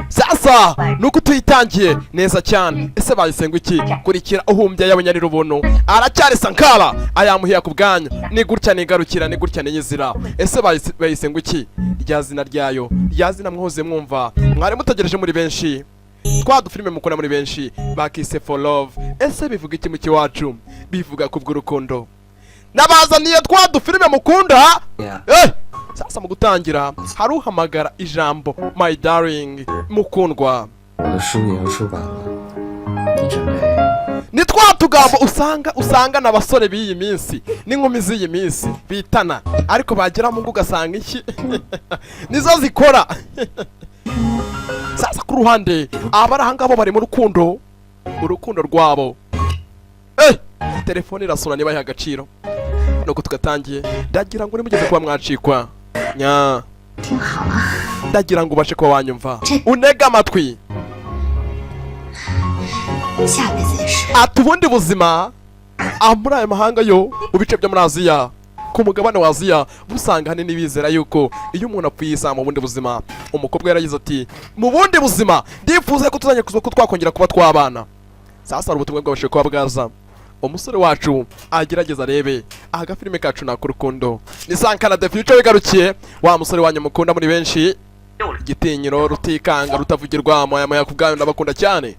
sasa nuko tuyitangiye neza cyane. Ese bayisenga iki kurikira uhumbya y'abanyarirubono aracyari Sankara ayamuhiya ku bwanyu ni gutya nigarukira ni gutya niyizira. Ese bayisenga iki rya zina ryayo rya zina mwoze mwumva mwari mutegereje muri benshi twa dufilime mukora muri benshi bakise for love. Ese bivuga iki mu kiwacu bivuga ku bw'urukundo nabazaniye twa dufilime mukunda sasa mu gutangira hari uhamagara ijambo my darling mukundwa ni twa tugambo usanga n'abasore b'iyi minsi n'inkumi z'iyi minsi bitana ariko bagera mu ngo ugasanga iki nizo zikora. Sasa ku ruhande abari ahangabo bari mu urukundo rwabo. Telefone irasona niba iha agaciro nuko tugatangiye ndagira ngo nimugeze kuba mwacikwa nya ndagira ngo ubashe kuba wanyumva unega amatwi. Ati ubundi buzima muri aya mahanga yo mu bice byo muri Aziya ku mugabane wa Aziya busanga hanini bizera yuko iyo umuntu apfuye isa mu bundi buzima. Umukobwa yaragize ati mu bundi buzima ndifuza ko tuzanye ko twakongera kuba twabana. Sasa ubutumwa bwabashe kuba bwaza umusore wacu agerageza arebe aga filime kacu na kurukundo ni Sankara the future bigarukiye wa musore wanyu mukunda muri benshi igitinyiro rutikanga rutavugirwa moya ku bwayo ndabakunda cyane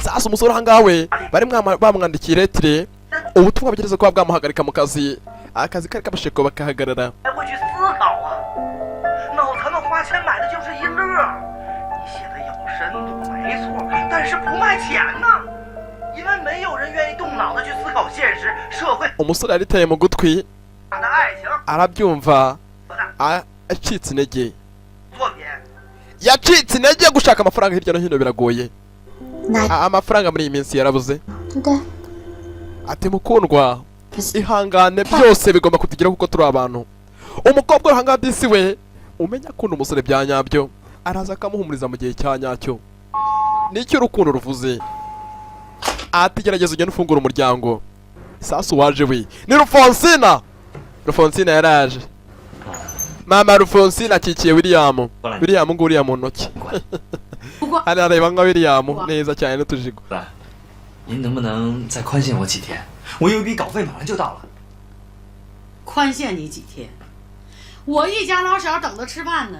sasa umusore hangawe bari bamwandikiye lettre ubutumwa bugeze kuba bwamuhagarika mu kazi akazi kari kabasheko bakahagarara. Umusore yaritaye mu gutwi arabyumva acitse intege yacitse intege gushaka amafaranga hirya no hino biragoye. Amafaranga muri iyi minsi yarabuze. Ati mukundwa ihangane byose bigomba kutugeraho kuko turi abantu. Umukobwa urahanga disi we umenya akunda umusore bya nyabyo araza akamuhumuriza mu gihe cya nyacyo. Nicyo urukundo ruvuze. Ati gerageza ugende ufungura umuryango. Sasa waje we ni Rufonsina yaraje. Mama Rufonsina akikiye William ngo uriya mu ntoki ari areba nka William neza cyane n'utujigo. 您能不能再宽限我几天？我有一笔稿费马上就到了。宽限你几天？我一家老小等着吃饭呢，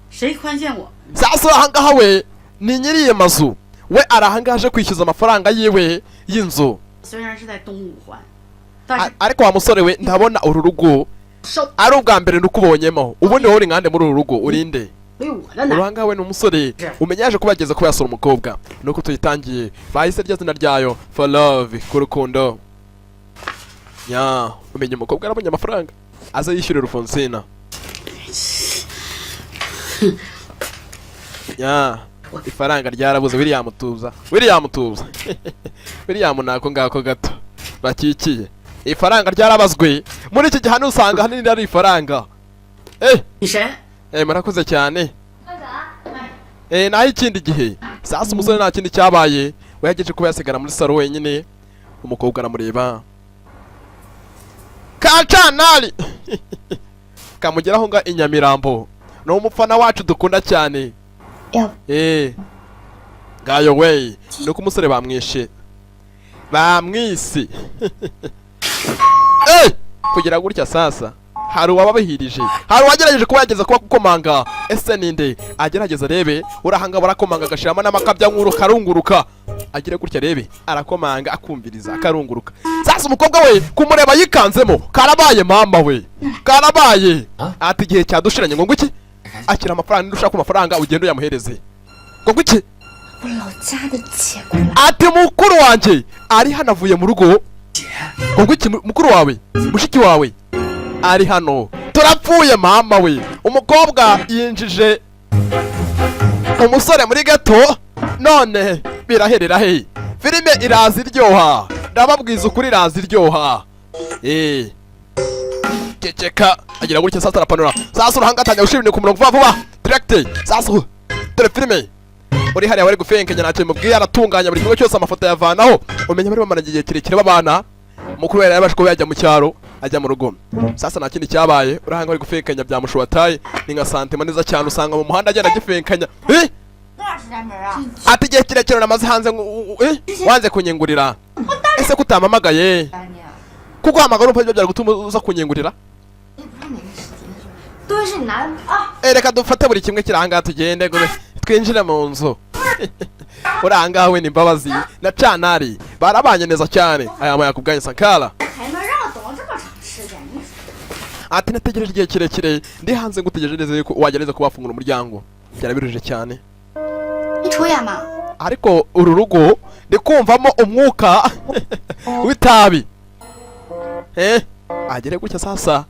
谁宽限我？ Sasa ahangaha we ni nyiri mazu we arahangaje kwishyuza amafaranga yiwe y'inzu. 虽然是在东五环，但是 ariko wa musore we ndabona uru rugo ari ubwa mbere ndukubonyemo. ubundi wowe uri nkande muri uru rugo urinde? Uranga we n'umusore umenyaje kubageza ko yasura umukobwa nuko tuyitangiye bahise rya zina ryayo for love kurukundo umenye umukobwa arabonye amafaranga aza yishyurira Rufonsina. Ifaranga ryarabuze. William tuza William nako ngako gato bakikiye. Ifaranga ryarabazwe muri iki gihe usanga hanini ari ifaranga. Murakoze cyane. Naho ikindi gihe sasa umusore nta kindi cyabaye we yageje kuba yasigara muri salo wenyine. Umukobwa aramureba kacanali kamugeraho nga Inyamirambo ni umufana wacu dukunda cyane. Ngayo we nuko umusore bamwishe bamwisi kugira gutya sasa hari uwababahirije hari uwagerageje kuba yageza kuba kukomanga. Ese ninde agerageza arebe urahanga barakomanga agashiramo n'amakabya nkuru karunguruka agire gutya arebe arakomanga akumviriza akarunguruka. Sasa umukobwa we kumureba yikanzemo karabaye mama we karabaye. Ati igihe cyadushiranye ngo ngwiki akira amafaranga ndushaka ku mafaranga ugenda uyamuhereze ngo ngwiki. Ati mukuru wanje ari hanavuye mu rugo ngo ngwiki mukuru wawe mushiki wawe ari hano turapfuye mama we. Umukobwa yinjije umusore muri gato none biraherera he. Filime irazi iryoha ndababwiza ukuri irazi iryoha. Ceceka agira gutya sasa arapanura. Sasa uruhangatanya ushimye ku murongo vuba direct. Sasa dore filime uri hariya wari gufenkenya ntacyo mubwiye aratunganya buri kimwe cyose amafoto yavanaho. Umenya bari bamara igihe kirekire babana mukuru yari yabashe kuba yajya mu cyaro ajya mu rugo. Sasa nta kindi cyabaye, urahanga ari gufenkanya byamushobataye, ni nka santima neza cyane usanga mu muhanda agenda agifenkanya. Ati igihe kirekire namaze hanze wanze kunyengurira. Ese kutamamagaye? Kuko hamagara umpa byari gutuma uza kunyengurira? Reka dufate buri kimwe kiranga tugende twinjire mu nzu. Uranga we ni Mbabazi na Canari barabanye neza cyane. Aya yakubwanye Sankara. Ati nategereje igihe kirekire ndi hanze ngutegereje neza yuko wagereza kubafungura umuryango. Byarabiruje cyane. Ariko uru rugo ndi kumvamo umwuka w'itabi. Agere gutya sasa.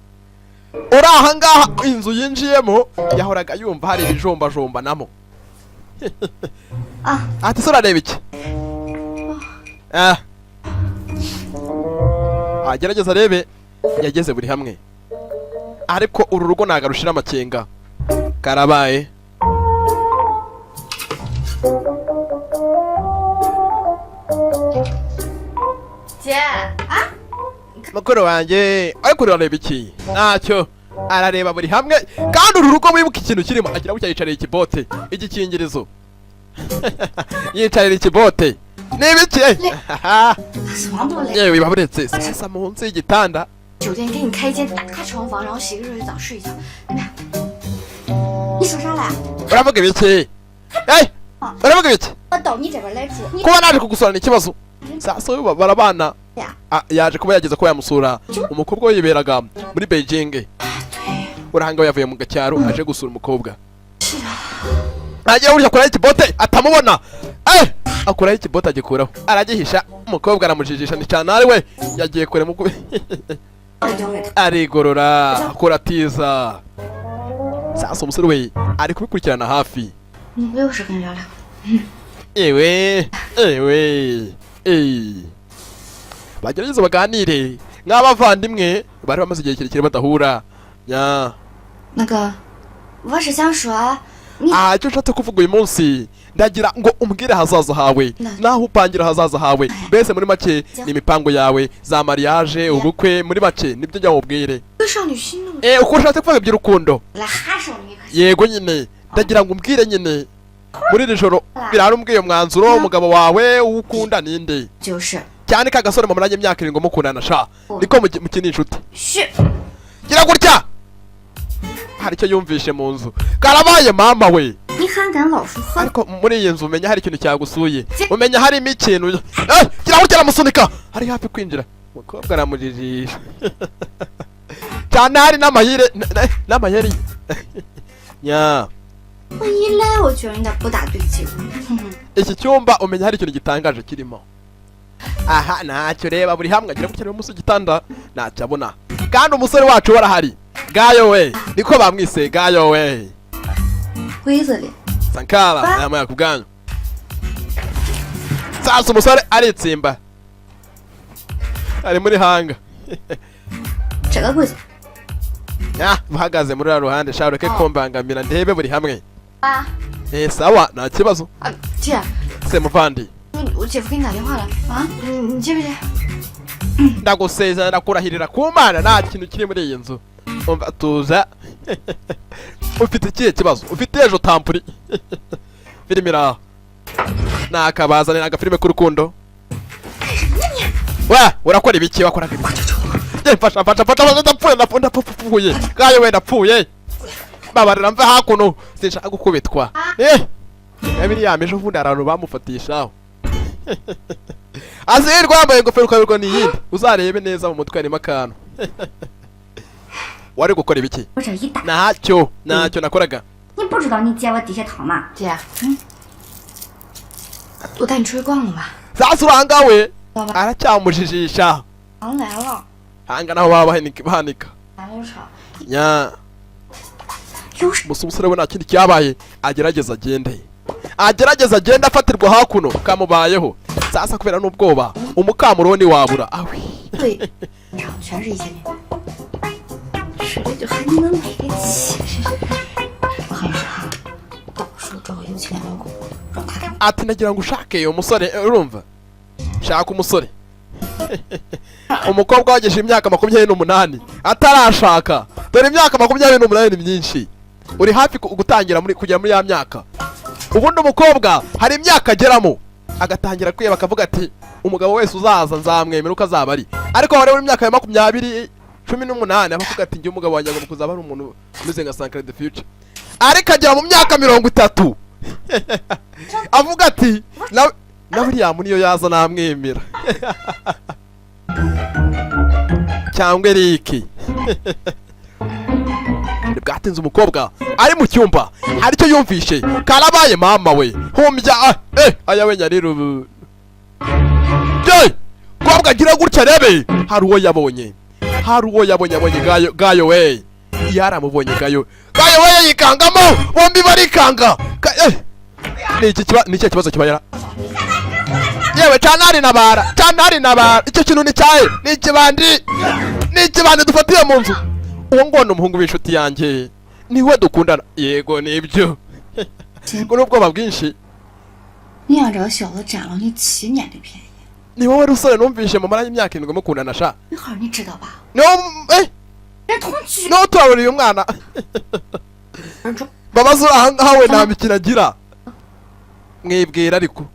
Uraha ngaha inzu yinjiyemo yahoraga yumva hari ibijomba namo. Ati sura reba iki? Agerageza rebe yageze buri hamwe. Ariko uru rugo nagarushira amakenga. Karabaye. Mukuru wanjye ariko urareba iki? Ntacyo arareba buri hamwe kandi uru rugo wibuka ikintu kirimo agira gutya yicariye ikibote igikingirizo. Yicarira ikibote n'ibiki? Yewe baburetse sasa munsi y'igitanda. 酒店给你开一间大床房，然后洗个热水澡睡一觉，怎么样？你手上来。Uravuga ibiki? Uravuga ibiki? 我等你这边来住。 Kuba naje kugusorana ikibazo. Sasa barabana. Yaje kuba yageze ko yamusura umukobwa we yiberaga muri Beijing. Urahanga yavuye mu gacyaro aje gusura umukobwa. Agiye urya kora ikibote atamubona. Akora ikibote agikuraho. Aragihisha umukobwa aramujijisha ni Canari we yagiye kure mu arigorora akoratiza. Sasa umusore we ari kubikurikirana hafi. 你不有事跟你聊聊。Bagerageza baganire nk'abavandimwe bari bamaze igihe kirekire badahura. Nya 那个，我是想说，你 icyo nshatse kuvuga uyu munsi ndagira ngo umbwire hazaza hawe naho upangira hazaza hawe. Mbese muri make ni imipango yawe za mariage ubukwe muri make nibyo njya mubwire. 对少女心呢？ Uko ushatse kuvuga iby'urukundo. 来哈少女可。 Yego nyine ndagira ngo umbwire nyine muri iri joro birara umbwiye umwanzuro umugabo wawe ukunda ninde? 就是。 cyane ka gasore mumuranye imyaka 7 mukundana sha niko mukini inshuti. 是。 Gira gutya. Hari icyo yumvishe mu nzu. Karabaye mama we. 你还敢老是喝？ Ariko muri iyi nzu umenya hari ikintu cyagusuye. Umenya hari ikintu. Gira gutya aramusunika. Hari hafi kwinjira. Umukobwa aramujijisha. Cyane hari n'amayeri. Nya. 我一来我觉得有点不大对劲。 Iki cyumba umenya hari ikintu gitangaje kirimo. Aha ntacyo reba buri hamwe agira gutya munsi y'igitanda ntacyo abona. Kandi umusore wacu warahari. Gayo we niko bamwise Gayo we. 柜子里。 Sankara nama yakubwanyu. Sasa umusore aritsimba. Ari muri hanga. 这个柜子。 bahagaze muri ruhande shareke kombangamira ndebe buri hamwe. 啊。Sawa nta kibazo. 姐。 Se muvandi. 我姐夫给你打电话了啊？你接不接？ Ndagusezera ndakurahirira ku Mana nta kintu kiri muri iyi nzu. Umva tuza. Ufite ikihe kibazo? Ufite ejo tampuri. Filmira. Nakabazane n'agafilme k'urukundo. Wa urakora ibiki wakoraga ibiki? Fasha ndapfuye. Gayo we ndapfuye. Babarira mve hakuno sinshaka gukubitwa. Yabiri yameje uvundi abantu bamufatishaho. Azirwa yambaye ingofero kabirwa n'iyindi. Uzarebe neza mu mutwe harimo akantu. Wari gukora ibiki? 我这一打。 Ntacyo nakoraga. 你不知道你姐我底下疼吗？姐。我带你出去逛逛吧。 Sasa uranga we aracyamujijisha. 狼来了。 Hanga naho bahanika. 来了吵。 Nya. 有事。 Umusore we nta kindi cyabaye agerageza agenda afatirwa hakuno kamubayeho. Sasa kubera n'ubwoba umukamuroni wabura. Awi. 对，全是一些年。是这就还能买个起。我跟你说哈，到时候找个有钱老公，让他给我。 Ati nagira ngo ushake uyu musore urumva. Shaka umusore. umukobwa wagejeje imyaka 28 atarashaka. Dore imyaka 28 ni myinshi, uri hafi gutangira kugera muri ya myaka. Ubundi umukobwa hari imyaka ageramo agatangira kwiyeba akavuga ati umugabo wese uzaza nzamwemera uko azaba ari. Ariko wari muri imyaka ya 20-18 abavuga ati njye umugabo wanjye agomba kuzaba ari umuntu umeze nka Sankara the Future. Ariko agera mu myaka 30 avuga ati na William niyo yaza namwemera. Cyangwa Eric. Bwatinze umukobwa ari mu cyumba hari cyo yumvishe karabaye mama we humbya ayawe nyariru kobwa gira gutya rebe hari uwo yabonye abonye gayo we yaramubonye gayo we yikangamo bombi barikanga ni cyo kibazo kibayera yewe canari nabara icyo kintu ni cyaye ni ikibandi dufatiye mu nzu. Uwo ngone umuhungu w'inshuti yanjye niwe dukundana. Yego nibyo. Ngo n'ubwoba bwinshi. 你想找小子占了你7年的便宜。 Ni wowe rusore numvishe mu maranye imyaka 7 mukundana sha. 那会儿你知道吧？ No 人同居。 No turaburiye umwana. Babazo ahangaha we nta mikino agira. Mwibwira ariko.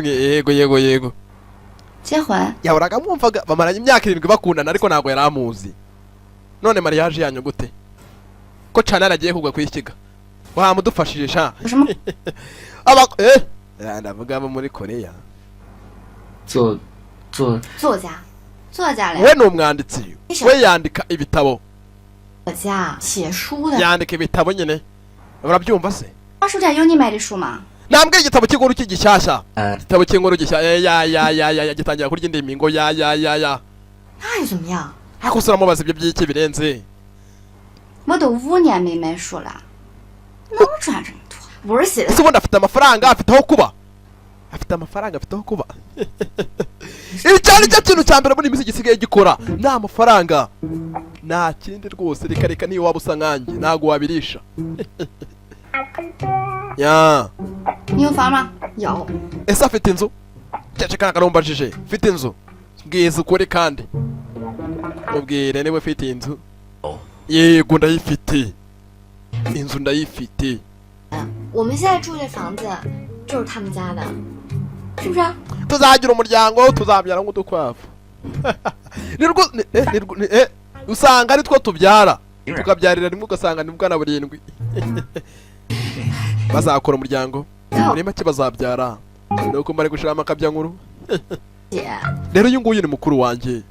Yego. 结婚。 Yahoraga mwumvaga bamaranye imyaka 7 bakundana ariko ntago yaramuzi. None mariage yanyu gute? Ko cana aragiye kugwa kwikiga. Wamudufashije sha. Ndavuga abo muri Korea. 作家嘞。 We ni umwanditsi. We yandika ibitabo. 作家写书的。 Yandika ibitabo nyine. Urabyumva se? 二书展有你买的书吗？ Nambwe igitabo cy'inkuru cy'igishyashya. Igitabo cy'inkuru gishyashya ya gitangira kurya indimi ngo ya. 那又怎么样？ Hakusura mubaza ibyo by'iki birenze. 我都5年没买书了，哪有赚这么多？不是写的。 Ese ubundi afite amafaranga afite aho kuba. Ibi cyane cyo kintu cya mbere muri imisi gisigaye gikora nta amafaranga. Nta kindi rwose reka niyo waba usa nkanjye ntago wabirisha. Ya. 你有房吗？有。 Ese afite inzu? Cece kana karumbajije. Afite inzu. Bwiza ukuri kandi. Ubwire niwe ufite inzu. Yego ndayifite. Inzu ndayifite. 我们现在住的房子就是他们家的，是不是？ Tuzagira umuryango tuzabyara nk'udukwavu. Usanga ari two tubyara. Tukabyarira rimwe ugasanga ni bwana 7. Bazakora umuryango. Muri make bazabyara. Nuko mbare gushirama akabya nkuru. Rero uyu nguyu ni mukuru wanjye.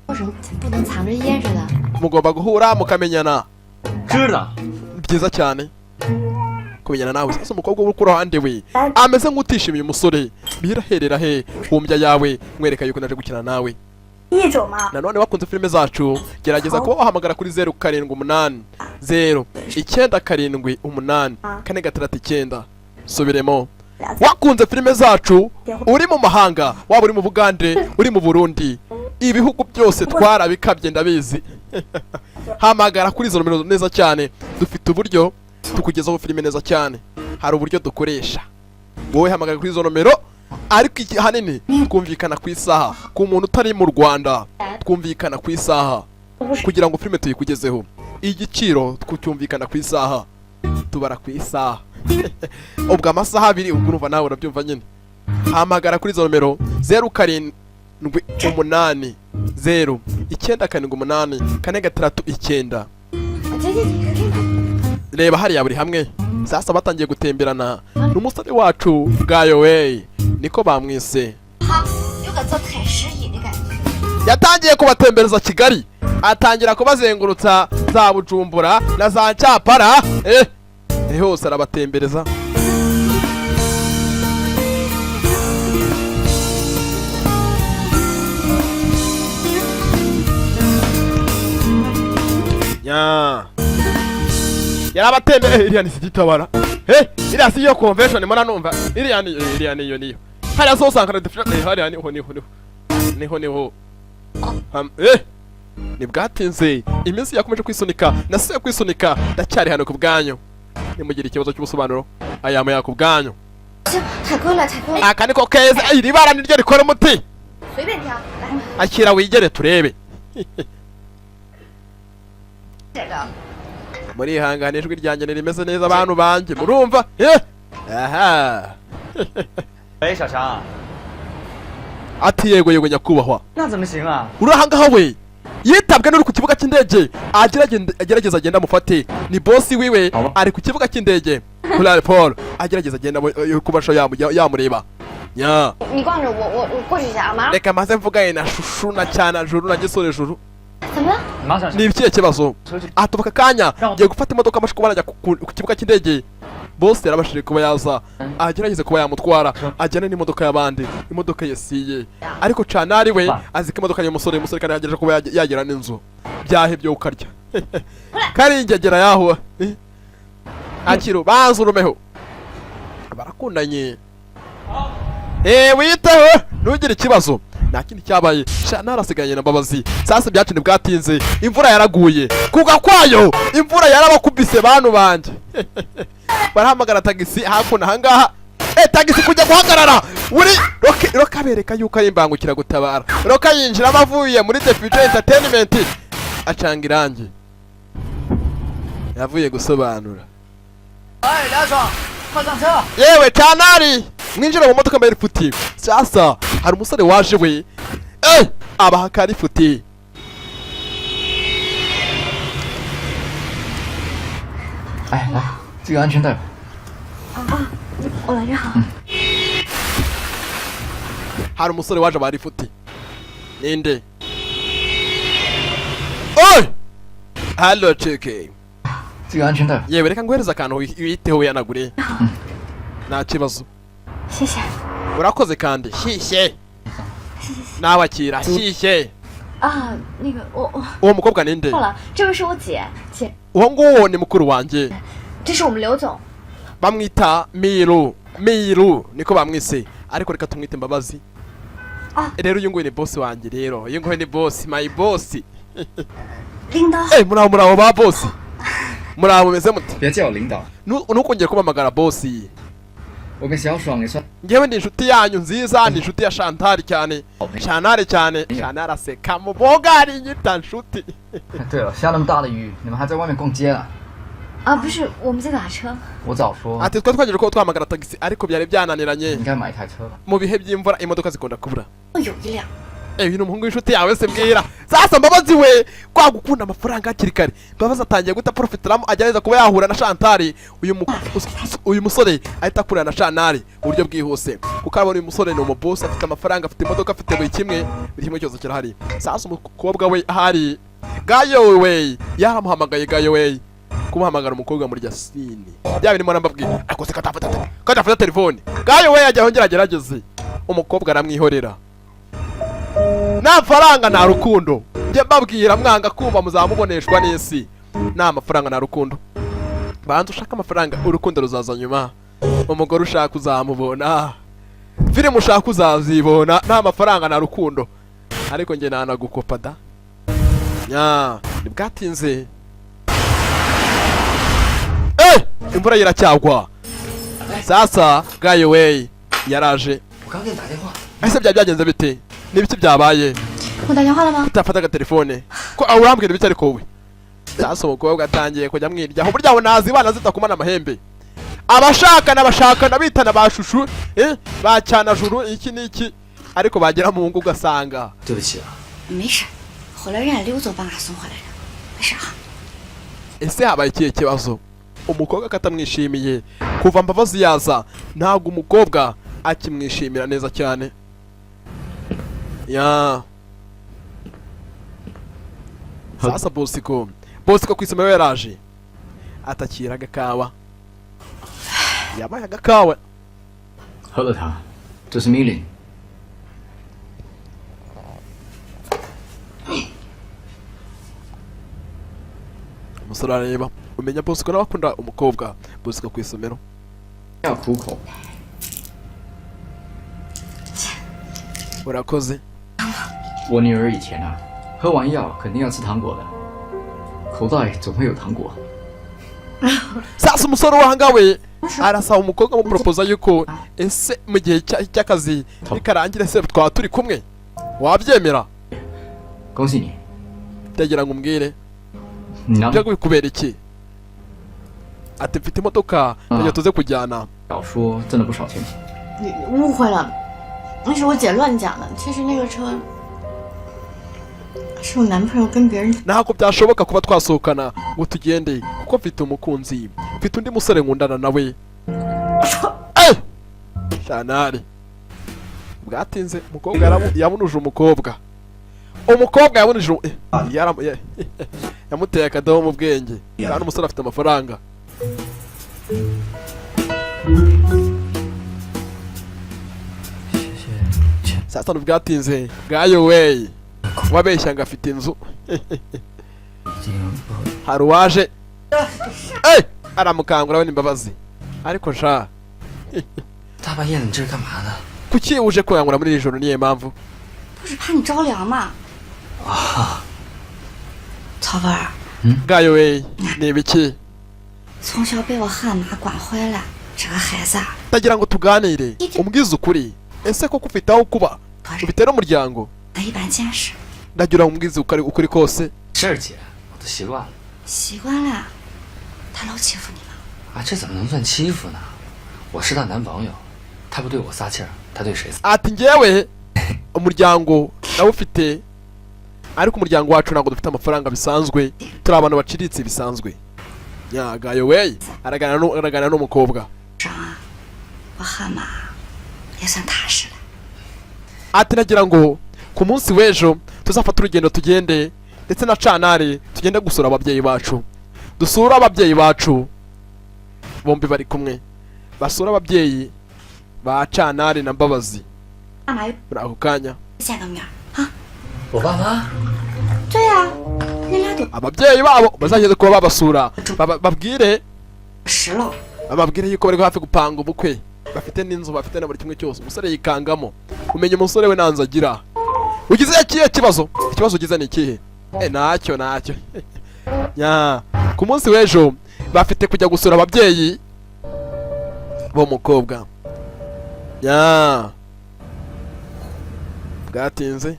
为什么不能藏着掖着的？ Mugomba guhura mukamenyana. 知道。 Byiza cyane. Kumenyana nawe sasa umukobwa uri ku ruhande we ameze nk'utishimiye umusore. Biraherera he humbya yawe mwereka yuko naje gukina nawe. Nanone wakunze filime zacu gerageza kuba wahamagara kuri 0788 0978 439. Subiremo. Wakunze filime zacu uri mu mahanga waba uri mu Bugande uri mu Burundi ibihugu byose twarabikabye ndabizi. Hamagara kuri izo nomero neza cyane dufite uburyo tukugezaho filime neza cyane. Hari uburyo dukoresha. Wowe hamagara kuri izo nomero ariko iki hanini twumvikana ku isaha ku muntu utari mu Rwanda twumvikana ku isaha kugira ngo filime tuyikugezeho. Igiciro twucyumvikana ku isaha tubara ku isaha. Ubwo amasaha 2 ubwo urumva nawe urabyumva nyine. Hamagara kuri izo nomero 0788 0978 439. Reba hariya buri hamwe. Sasa batangiye gutemberana n'umusore wacu Gayo we niko bamwise. Yatangiye kubatembereza Kigali. Atangira kubazengurutsa za Bujumbura na za Cyapara. Hose arabatembereza. Yarabatembereza iriya ni Gitabara. Iriya si yo convention mwana numva. Iriya niyo. Hariya zo Sankara the Future. Hariya niho. Ni bwatinze iminsi yakomeje kwisunika nasuye kwisunika ndacyari hano ku bwanyu. Nimugira ikibazo cy'ubusobanuro ayama yakubwanyu. Aka niko keza iri bara niryo rikora umuti. 随便挑，来 akira wigere turebe 这个。 murihangana ijwi ryanjye rimeze neza abantu banjye murumva aha 哎，小强， ati yego yego nyakubahwa 那怎么行啊？ uri ahangaha we yitabwe n'uri ku kibuga cy'indege agerageza agenda amufate ni bosi wiwe ari ku kibuga cy'indege kuri Paul agerageza agenda kubasha yamureba nya 你逛着我过去一下啊，马上。 reka maze mvugane na shushu na cyana juru na gisore juru 怎么了？ 马上 ni ikihe kibazo atubuka kanya ngiye gufata imodoka amashyi kuba najya ku kibuga cy'indege bosi yarabashije kuba yaza agerageze kuba yamutwara ajyane n'imodoka y'abandi imodoka yesiye ariko canari we azi ko imodoka y'umusore umusore kandi yagejeje kuba yagera n'inzu byahebye ukarya karingegera yaho akiro banza urumeho barakundanye witaho ntugire ikibazo nta kindi cyabaye shana arasigaye na Mbabazi sasa byacu ntibwatinze imvura yaraguye kuga kwayo imvura yarabakubise bantu banje barahamagara tagisi hakuno ahangaha tagisi kujya guhagarara uri rokabereka yuko ari imbangukira gutabara roka yinjira amavuye muri The Future Entertainment acanga irangi yavuye gusobanura 哎，梁爽，快上车！ yewe canari mwinjira mu modoka mbere futi sasa hari umusore waje we abaha kari futi 哎，来，这个安全带。 我来这好。 hari umusore waje abari futi ninde hello chike 这个安全带。 yewe reka nguhereza akantu witeho yanagure nta kibazo 谢谢。 urakoze kandi shishe nabakira shishe 啊，那个我 uwo mukobwa ninde 错了，这位是我姐，姐， uwo nguwo ni mukuru wanjye 这是我们刘总。 bamwita miru niko bamwise ariko reka tumwite Mbabazi rero uyu nguyu ni boss wanjye rero uyu nguyu ni boss my boss 领导。 muraho ba boss muraho mumeze mute 别叫我领导， ntukongere kubamagara boss 我跟小爽也算 ngewe ndi inshuti yanyu nziza ni inshuti ya Chantal cyane Chantal cyane Chantal aseka mubogari nyita nshuti 对了，下那么大的雨，你们还在外面逛街啊？ 啊，不是，我们在打车。 我早说， ati twari twagejeje ko twamagara tagisi ariko byari byananiranye 应该买一台车吧。 mu bihe by'imvura imodoka zikunda kubura 有一辆。 uyu ni umuhungu w'inshuti yawe se mbwira sasa Mbabazi we kwa gukunda amafaranga hakiri kare Mbabazi atangiye guta profitiramo agerageza kuba yahura na Chantal uyu musore ahita akurana na Chantal uburyo bwihuse kuko abona uyu musore ni umubosi afite amafaranga afite imodoka afite buri kimwe cyose kirahari sasa umukobwa we ahari gayo we yaramuhamagaye gayo we kumuhamagara umukobwa muri Yasini byabe nimara mbabwira ariko se katafata telefone gayo we yajya hongera agerageze umukobwa aramwihorera nta faranga nta rukundo njye mbabwira mwanga kumva muzamuboneshwa n'isi nta mafaranga nta rukundo banza ushaka amafaranga urukundo ruzaza nyuma umugore ushaka uzamubona filime ushaka uzazibona nta mafaranga nta rukundo ariko njye nanagukopa da ntibwatinze imvura iracyagwa sasa gayo wey yaraje 我刚给你打电话。 ese byagenze bite n'ibiki byabaye 我打电话了吗？ utafataga telefone ko urambwira ibiki ariko wowe sasa umukobwa atangiye kujya mwiryaho burya ngo nazibana zitakumana amahembe abashakana bitana bashushu bacyana juru iki niki ariko bagera mu ngo ugasanga 对不起啊， 没事，回来让刘总帮他送回来的，没事啊。 ese habaye ikihe kibazo umukobwa katamwishimiye kuva Mbabazi yaza ntabwo umukobwa akimwishimira neza cyane sasa bosiko ku isomero yaraje atakira agakawa yabaye agakawa 喝了它，这是命令。 umusore arareba umenya bosiko nawe akunda umukobwa bosiko ku isomero 要苦口。 urakoze 我女儿以前啊，喝完药肯定要吃糖果的，口袋总会有糖果。 sasa umusore wahanga we arasaba umukobwa amuporopoza yuko ese mu gihe cy'akazi nikarangira se twaba turi kumwe wabyemera 恭喜你， ndagira ngo umbwire 你拿 byo kubera iki ati mfite imodoka ndagira tuze kujyana 少说挣了不少钱。 你误会了，那是我姐乱讲的。其实那个车是我男朋友跟别人 ntabwo byashoboka kuba twasohokana ngo tugende kuko mfite umukunzi mfite undi musore nkundana nawe shanari bwatinze umukobwa yabunuje umukobwa yabunuje yamuteye akadobo mu bwenge kandi umusore afite amafaranga sasa bwatinze bwayo wey wabeshya ngo afite inzu hari uwaje aramukangura abona imbabazi ariko sha 大半夜的，你这是干嘛呢？ kuki uje kwangura muri iri joro niyo mpamvu 不是怕你着凉吗？ 啊， 曹文儿， bwayo wey ni ibiki 从小被我汉妈管坏了，这个孩子啊， ndagira ngo tuganire umbwize ukuri ese koko ufite aho kuba ufite n'umuryango 跟一般见识， ndagira ngo umbwize ukuri kose 是姐，我都习惯了。 习惯了。他老欺负你了， 啊，这怎么能算欺负呢？我是她男朋友，她不对我撒气儿，她对谁撒？ ati njyewe umuryango nawufite ariko umuryango wacu ntabwo dufite amafaranga bisanzwe turi abantu baciriritse bisanzwe nyagayo wey araganira n'umukobwa 上啊，我汉妈也算踏实了。 ati nagira ngo ku munsi w'ejo tuzafata urugendo tugende ndetse na canari tugende gusura ababyeyi bacu dusura ababyeyi bacu bombi bari kumwe basura ababyeyi ba canari na mbabazi 爸妈又 muri ako kanya 见个面啊？ 我爸妈？ 对呀、你俩都 ababyeyi babo bazageze kuba babasura babwire 实了。 bababwire yuko bari hafi gupanga ubukwe bafite n'inzu bafite na buri kimwe cyose umusore yikangamo umenya umusore we ntanze agira ugize ikihe kibazo ikibazo ugize ni ikihe ntacyo nya ku munsi w'ejo bafite kujya gusura ababyeyi b'umukobwa nya bwatinze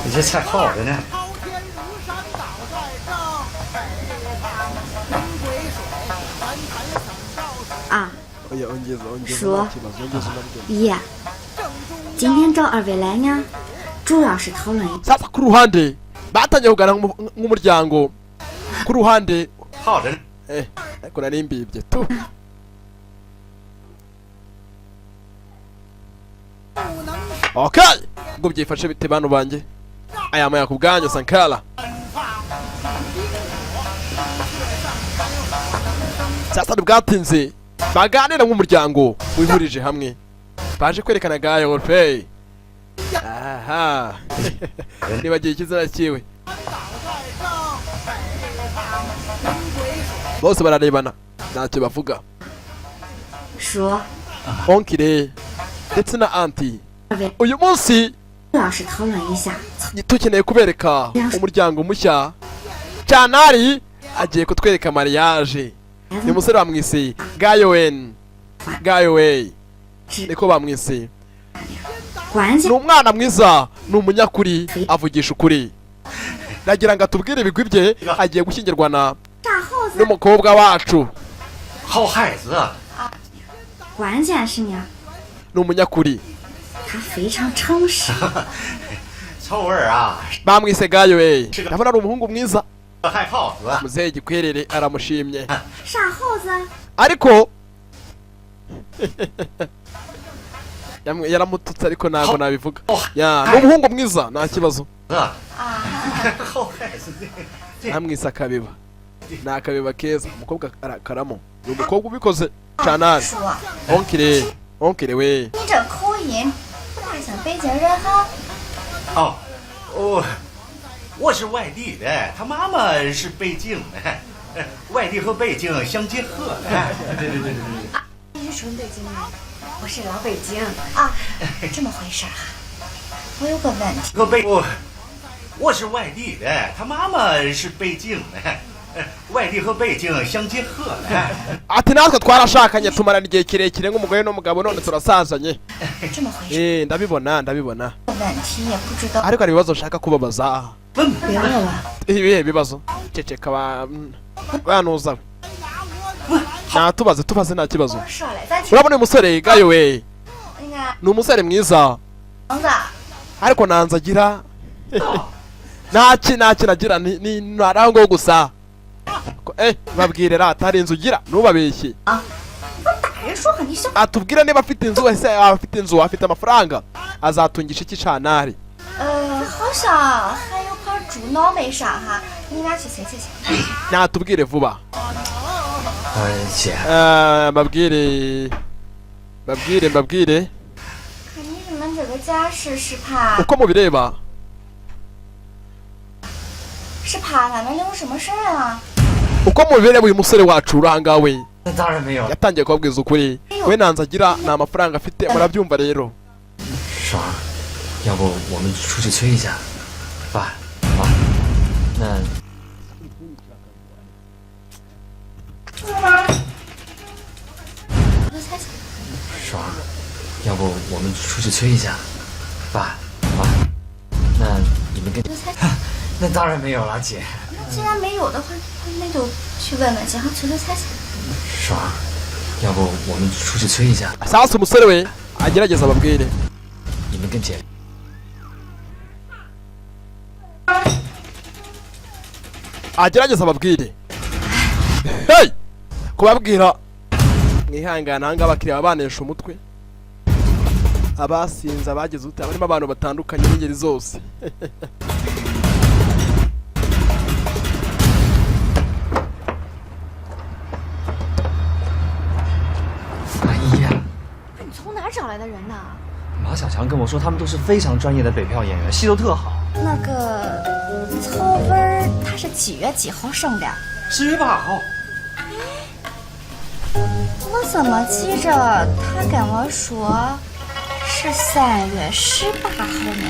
你这菜好着呢。 啊， ongeza 说 ikibazo ongeza unabwira 姨，今天找二位来呢，主要是讨论 sasa ku ruhande batangiye kugana nk'umuryango ku ruhande 好着呢。 ariko nari mbibye tu okay ngo byifashe bite bantu banjye aya maya ku bwanyu sankara sasa bwatinze baganira nk'umuryango wihurije hamwe baje kwerekana gayo Orfei aha nibagiye ikizina cyiwe bose bararebana ntacyo bavuga 说 onkire ndetse na anti 二位 uyu munsi 主要是讨论一下 tukeneye kubereka umuryango mushya canari agiye kutwereka mariage ni umusore bamwise gayowen niko bamwise 关 ni 键 umwana mwiza ni umunyakuri avugisha ukuri nagira ngo atubwire ibigwi bye agiye gushyingirwa na 大耗子， n'umukobwa wacu 好孩子， 关键是呢， ni umunyakuri 他非常诚实。臭味儿啊， bamwise gayo we ndabona ari umuhungu mwiza 害耗子。 muzehe gikwerere aramushimye 傻耗子， ariko yaramututse ariko ntabwo nabivuga ya ni umuhungu mwiza nta kibazo 啊，好害死你！ amwise akabeba ni akabeba keza umukobwa arakaramo ni umukobwa ubikoze canari 叔， onkire we 你这口音不大像北京人哈。 哦，我是外地的，他妈妈是北京的，外地和北京相结合的。对对对对对。 你是纯北京人？我是老北京啊，这么回事儿哈。我有个问题，和北我是外地的，他妈妈是北京的，外地和北京相结合的。 ati natwe twarashakanye tumarana igihe kirekire nk'umugore n'umugabo none turasazanye 这么回事。 ndabibona 问题也不知道。 ariko hari ibibazo nshaka kubabaza 问 别问了， ibihe bibazo ceceka banuza natubaze tubaze nta kibazo 说来咱去 urabona uyu musore gayo we 那个 ni umusore mwiza 房子， ariko ntanze agira nta kintu agira ni aho ngaho gusa babwire rata hari inzu ugira ntubabeshye 大人说话你小。 atubwira niba afite inzu wese afite inzu afite amafaranga azatungisha iki canari 好像还有块猪脑没上哈，你俩去猜猜去。 natubwire vuba 姐， babwire 看你们这个架势是怕 uko mubireba 是怕俺们有什么事儿啊？ uko mubireba uyu musore wacu uranga we 那当然没有。 yatangiye kubabwiza ukuri we ntanze agira nta mafaranga afite murabyumva rero 爽儿，要不我们出去催一下？爸，妈，那我猜猜， 爽儿，要不我们出去催一下？爸，妈，那你们跟……我猜猜。 那当然没有了，姐。 既然没有的话，那就去问问去，求求猜猜。 爽儿，要不我们出去催一下？ sasa umusore we agerageza ababwire 你们跟姐。 agerageza ababwire hey kubabwira mwihangana ahangaha abakiriya banesha umutwe abasinze abageze ute barimo abantu batandukanye b'ingeri zose你从哪儿找来的人呢？ 马小强跟我说，他们都是非常专业的北漂演员，戏都特好。 那个曹文儿他是几月几号生的？ 10月8号。 我怎么记着他跟我说是3月18号呢？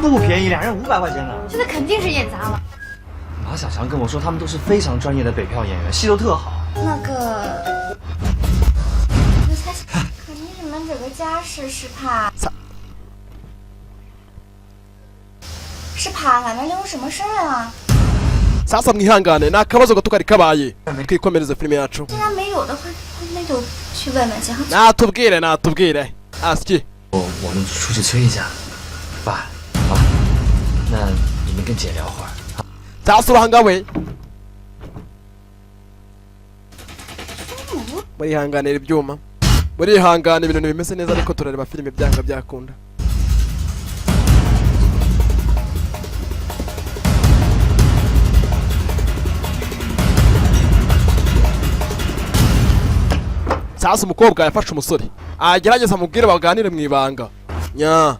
不便宜，2人500块钱呢。 这肯定是演砸了。 马小强跟我说，他们都是非常专业的北漂演员，戏都特好。 那个，我猜猜，看你们这个架势是怕俺们有什么事儿啊？ sasa mwihangane ni akabazo gato kari kabaye twikomereze filime yacu 既然没有的话，那就去问问去。 natubwire asiki 我们出去催一下。爸，妈，那你们跟姐聊会儿。 sasa urahanga we murihanganira ibyuma murihangana ibintu ntibimeze neza ariko turareba filime byanga byakunda sasa umukobwa yafashe umusore agerageza amubwire baganire mu ibanga nya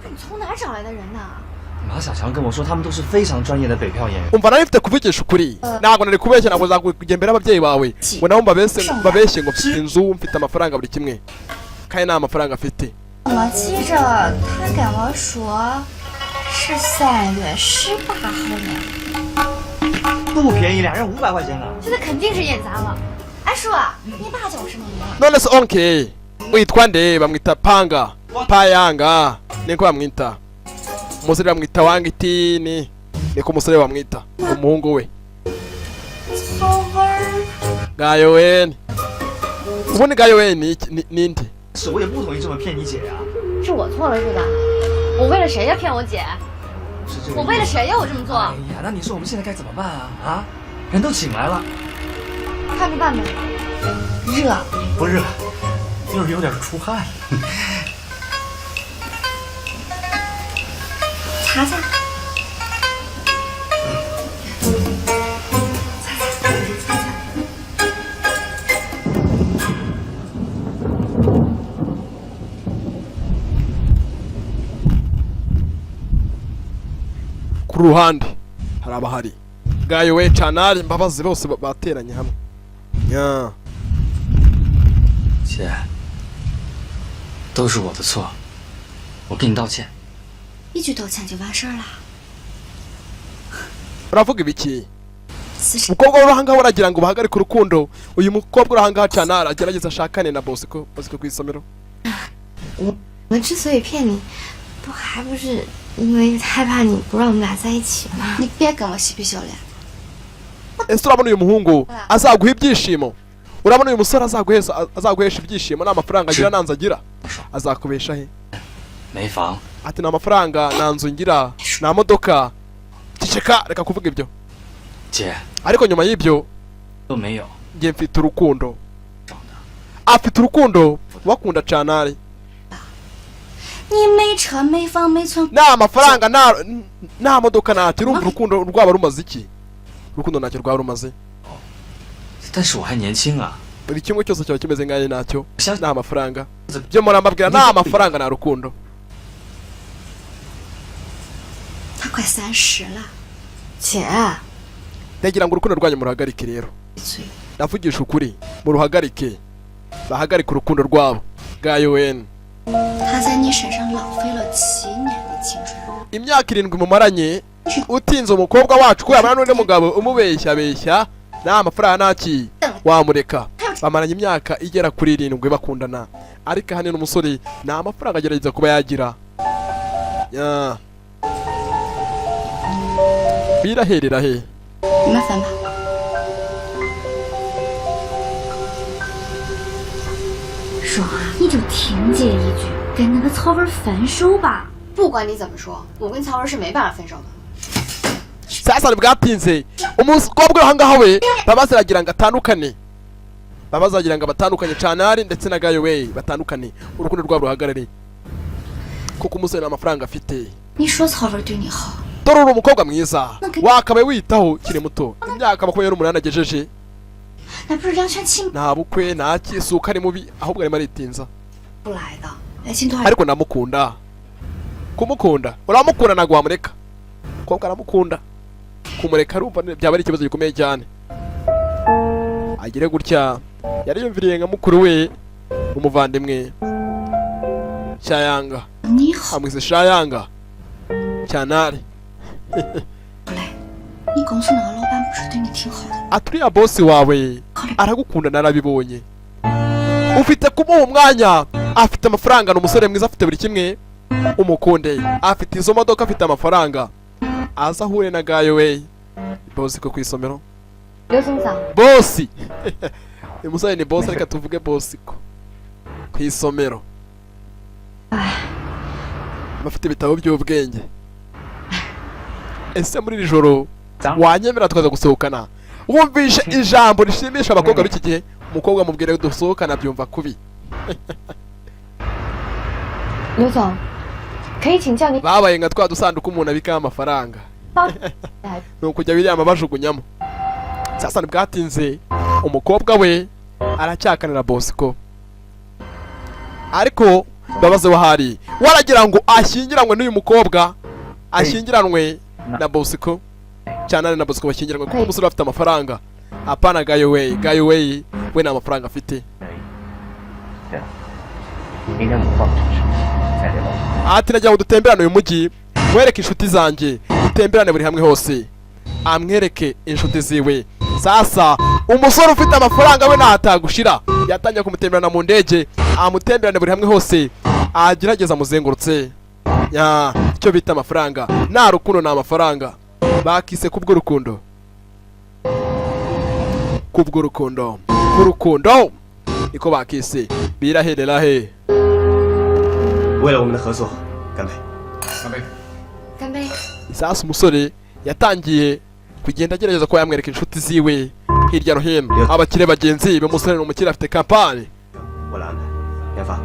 你从哪儿找来的人呢？ 马小强跟我说，他们都是非常专业的北漂演员。 umva nari mfite kuvugisha ukuri ntabwo nari kubeshya ntabwo uzakujya imbere y'ababyeyi bawe ngo nabo mbabeshye ngo mfite inzu mfite amafaranga buri kimwe kandi nta mafaranga afite 怎么记着他跟我说是3月18号呢？ 不便宜，2人500块钱呢。 这肯定是演砸了。哎，叔，你爸叫什么名？ none se onke witwa nde bamwita panga payanga niko bamwita umusore bamwita wangitini niko umusore bamwita umuhungu we 曹文儿， gayoweni ubundi gayoweni ninde 是我也不同意这么骗你姐呀、是我错了是吧？我为了谁呀骗我姐？是这个。我为了谁呀我这么做？哎呀，那你说我们现在该怎么办啊？啊，人都请来了。看着办吧。热。不热，就是有点出汗。擦擦。ku ruhande hari abahari gayo we canari Mbabazi bose bateranye hamwe. Ya 姐，都是我的错，我跟你道歉。一句道歉就完事儿了。 uravuga ibiki? Umukobwa uri ahangaha uragira ngo bahagarike urukundo, uyu mukobwa uri ahangaha canari agerageza ashakane na Bosco ku isomero. 我们之所以骗你，不还不是因为害怕你不让我们俩在一起吗？你别跟我嬉皮笑脸。 ese urabona uyu muhungu azaguha ibyishimo? Urabona uyu musore azaguhesha ibyishimo n'amafaranga agira nanze agira? Azakubesha he? 没房。 Ati nta mafaranga, nta nzu ngira, nta modoka. Ceceka, reka kuvuga ibyo. 姐， ariko nyuma y'ibyo 都没有。 ngiye mfite urukundo. Afite urukundo bakunda canari. 你没车没房没存， nta mafaranga nta modoka ntacyo, urumva urukundo rwaba rumaze iki? Urukundo ntacyo rwaba rumaze. 但是我还年轻啊。 buri kimwe cyose cyaba kimeze nk'ayo ntacyo, nta mafaranga. Byo murambabwira nta mafaranga nta rukundo. 他快30了，姐。 ndagira ngo urukundo rwanyu muruhagarike rero. Ndavugisha ukuri, muruhagarike. Bahagarike urukundo rwabo. Gayo wen. 他在你身上浪费了7年的青春。 imyaka 7 mumaranye, utinze umukobwa wacu ko yabana n'undi mugabo umubeshya beshya, nta mafaranga ntaki, wamureka. Bamaranye imyaka igera kuri 7 bakundana, ariko hano n'umusore nta mafaranga agerageza kuba yagira. Ya biraherera he? 你们分吧。爽啊！你就听姐一句，跟那个曹文分手吧。不管你怎么说，我跟曹文是没办法分手的。 Sasa bwatinze umukobwa ahangaha we Mbabazi aragira ngo atandukane. Mbabazi aragira ngo batandukanye canari ndetse na Gayo we batandukane, urukundo rwabo ruhagarare. Kuko umusore n'amafaranga afite. 你说曹文对你好， Dore uri umukobwa mwiza, wakabaye witaho kiri muto. Imyaka 28 agejeje. 那不是两全其美 Nta bukwe nta kisuka ari mubi, ahubwo arimo aritinza. 不来的。哎，金团， Ariko ndamukunda. Kumukunda, uramukunda nagwa wamureka. Umukobwa aramukunda. Kumureka arumva byaba ari ikibazo gikomeye cyane. Agire gutya, yari yumviriye nka mukuru we umuvandimwe Shayanga. 你好， Amwise Shayanga. Canari. 不来。你公司那个老板不是对你挺好的？ Aturiya boss wawe aragukunda narabibonye. Ufite kumuha umwanya, afite amafaranga, n'umusore mwiza, afite buri kimwe. Umukunde, afite izo modoka, afite amafaranga. Aza ahure na Gayo we boss ko kwisomero. 刘总长， Boss. Umusore ni boss, ariko tuvuge boss ko kwisomero. Bafite ibitabo by'ubwenge. Ese muri iri joro wanyemera tukaza gusohokana? Wumvishe ijambo rishimisha abakobwa b'iki gihe, umukobwa mubwire dusohokana byumva kubi. 刘总，可以请教您 Babaye nka twa dusanduka umuntu abika amafaranga. Nukujya biryama bajugunyamo. Sasa bwatinze umukobwa we aracyakanira Bosco. Ariko Mbabazi wahari waragira ngo ashyingiranwe n'uyu mukobwa, ashyingiranwe na Bosco. Cyane na Bosco bashyingiranwe kuko umusore afite amafaranga. Apana Gayo we, Gayo we nta mafaranga afite. Ati nagira ngo dutemberane uyu mujyi, mwereke inshuti zanjye, dutemberane buri hamwe hose. Amwereke inshuti ziwe. Sasa umusore ufite amafaranga we natagushira, yatangiye kumutemberana mu ndege, amutemberane buri hamwe hose, agerageza muzengurutse. Ya icyo bita amafaranga, nta rukundo nta mafaranga. Bakise kubwo rukundo. Kubwo rukundo. Urukundo niko bakise. Biraherera he? 为了我们的合作，干杯！干杯！干杯！ isasu umusore yatangiye kugenda agerageza kuba yamwereka inshuti ziwe hirya no hino abakire bagenzi be. umusore ni umukire afite kampani. 我来安排。梁芳，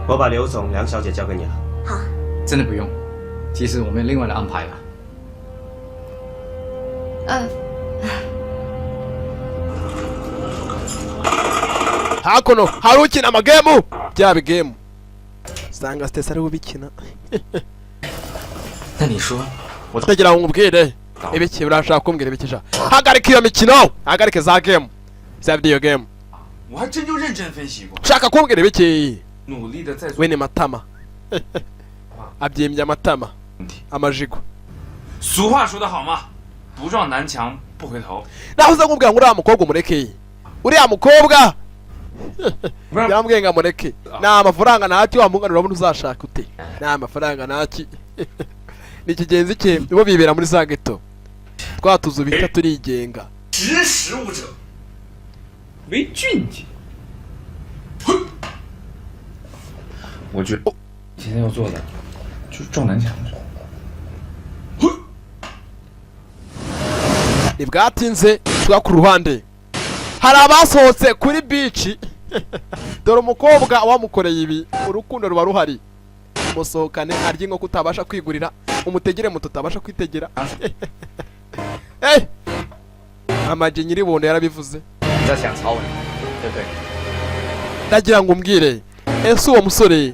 我把刘总、梁小姐交给你了。好。真的不用，其实我们另外的安排了。hakuno hari ukina amagemu bya bigemu usanga Stacey ariwe ubikina. 那你说， ndagira ngo nkubwire ibiki urashaka kumbwira ibiki sha. hagarika iyo mikino, hagarike za game za video game. 我还真就认真分析过， ushaka kumbwira ibiki 努力的在做 we ni matama abyimbye amatama 问题。 amajigo. 俗话说得好嘛，不撞南墙不回头。 naho uza nkubwira ngo uriya mukobwa umureke, uriya mukobwa yambwiye ngo amureke. nta mafaranga ntaki wamungana, urabona uzashaka ute? nta mafaranga ntaki. ni ikigenzi cye bo bibera muri za geto, twa tuzu bita turigenga. 识时务者为俊杰。我觉得现在要做的就是撞南墙。 ntibwatinze twa ku ruhande hari abasohotse kuri bici. dore umukobwa wamukoreye ibi, urukundo ruba ruhari. musohokane arya inkoko utabasha kwigurira, umutegere muto utabasha kwitegera. amaji nyiribondo yarabivuze. 你在想曹文，对不对？ ndagira ngo umbwire, ese uwo musore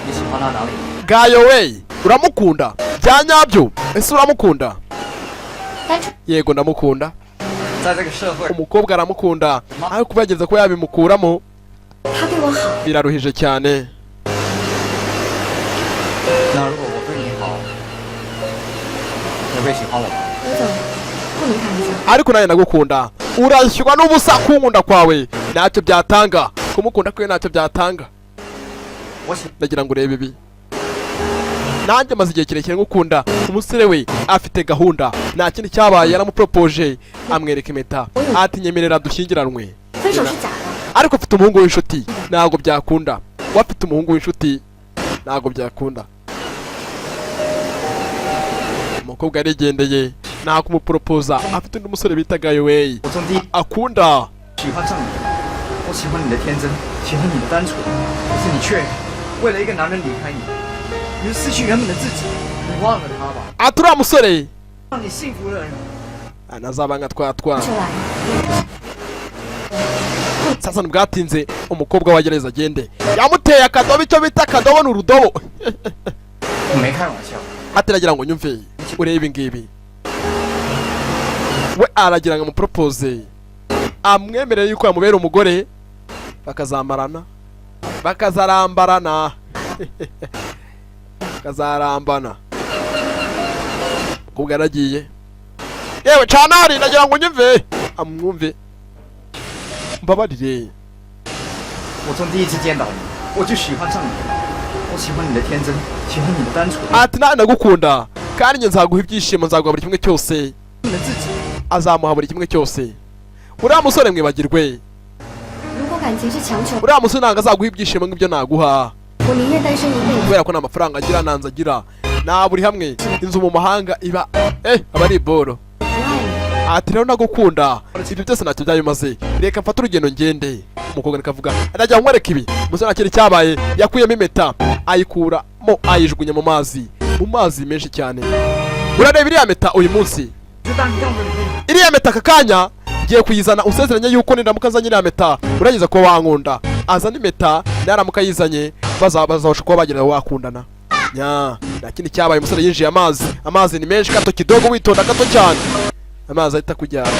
你喜欢他哪里？ gayo we uramukunda bya nyabyo? ese uramukunda? 单纯。 yego ndamukunda. 在这个社会， umukobwa aramukunda, ariko kuba yageze ko yabimukuramo 他对我好， biraruhije cyane. 那如果我对你好，你会喜欢我吗？ 刘总，不能开玩笑。 ariko nawe ndagukunda, urashyirwa n'ubusa kunkunda kwawe ntacyo byatanga, kumukunda kwe ntacyo byatanga. 我喜 ndagira ngo urebe ibi. nanjye maze igihe kirekire ngukunda. umusore we afite gahunda, nta kindi cyabaye yaramupropoje amwereka impeta ati nyemerera dushyingiranwe. 分手是假的， ariko ufite umuhungu w'inshuti ntabwo byakunda. wafite umuhungu w'inshuti ntabwo byakunda. umukobwa yarigendeye nta kumuporopoza, afite undi musore bita gayo we 我从第一 akunda. 喜欢上你，我喜欢你的天真，喜欢你的单纯，可是你却为了一个男人离开你，你失去原本的自己，你忘了他吧， ati uriya musore 让你幸福的人。 anazaba nka twatwa. 出来。 sasa ntibwatinze umukobwa wagereza agende, yamuteye akadobo, icyo bita akadobo ni urudobo. 我没开玩笑， ati nagira ngo nyumve urebe ibi ngibi. we aragira ngo amupropose, amwemerere yuko yamubera umugore, bakazamarana bakazarambarana. bakazarambana. umukobwa yaragiye. yewe canari nagira ngo nyumve amwumve mbabarire. 我从第一次见到你，我就喜欢上你，我喜欢你的天真，喜欢你的单纯， ati nawe ndagukunda kandi njye nzaguha ibyishimo, nzaguha buri kimwe cyose. 你的自己。 azamuha buri kimwe cyose. uriya musore mwibagirwe, 如果感情是强求， uriya musore ntabwo azaguha ibyishimo nk'ibyo naguha, 我宁愿单身一辈子。 kubera ko nta mafaranga agira, ntanze agira, nta buri hamwe. inzu mu mahanga iba aba ari iboro. 不爱你， ati rero ndagukunda, ibyo byose ntacyo byabimaze, reka mfate urugendo ngende. umukobwa nikavuga ndagira ngo nkwereke ibi. umusore nta kintu cyabaye, yakuyemo impeta ayikuramo ayijugunya mu mazi menshi cyane. urareba iriya meta uyu munsi, 就当你让着你。 iriya meta aka kanya ngiye kuyizana, usezeranye yuko nindamuka azanye iriya meta urageza kuba wankunda. azana impeta naramuka yizanye bazabasha kuba bagera wakundana. nya nta kindi cyabaye, umusore yinjiye amazi ni menshi, gato kidogo, witonda gato cyane, amazi ahita kujyana.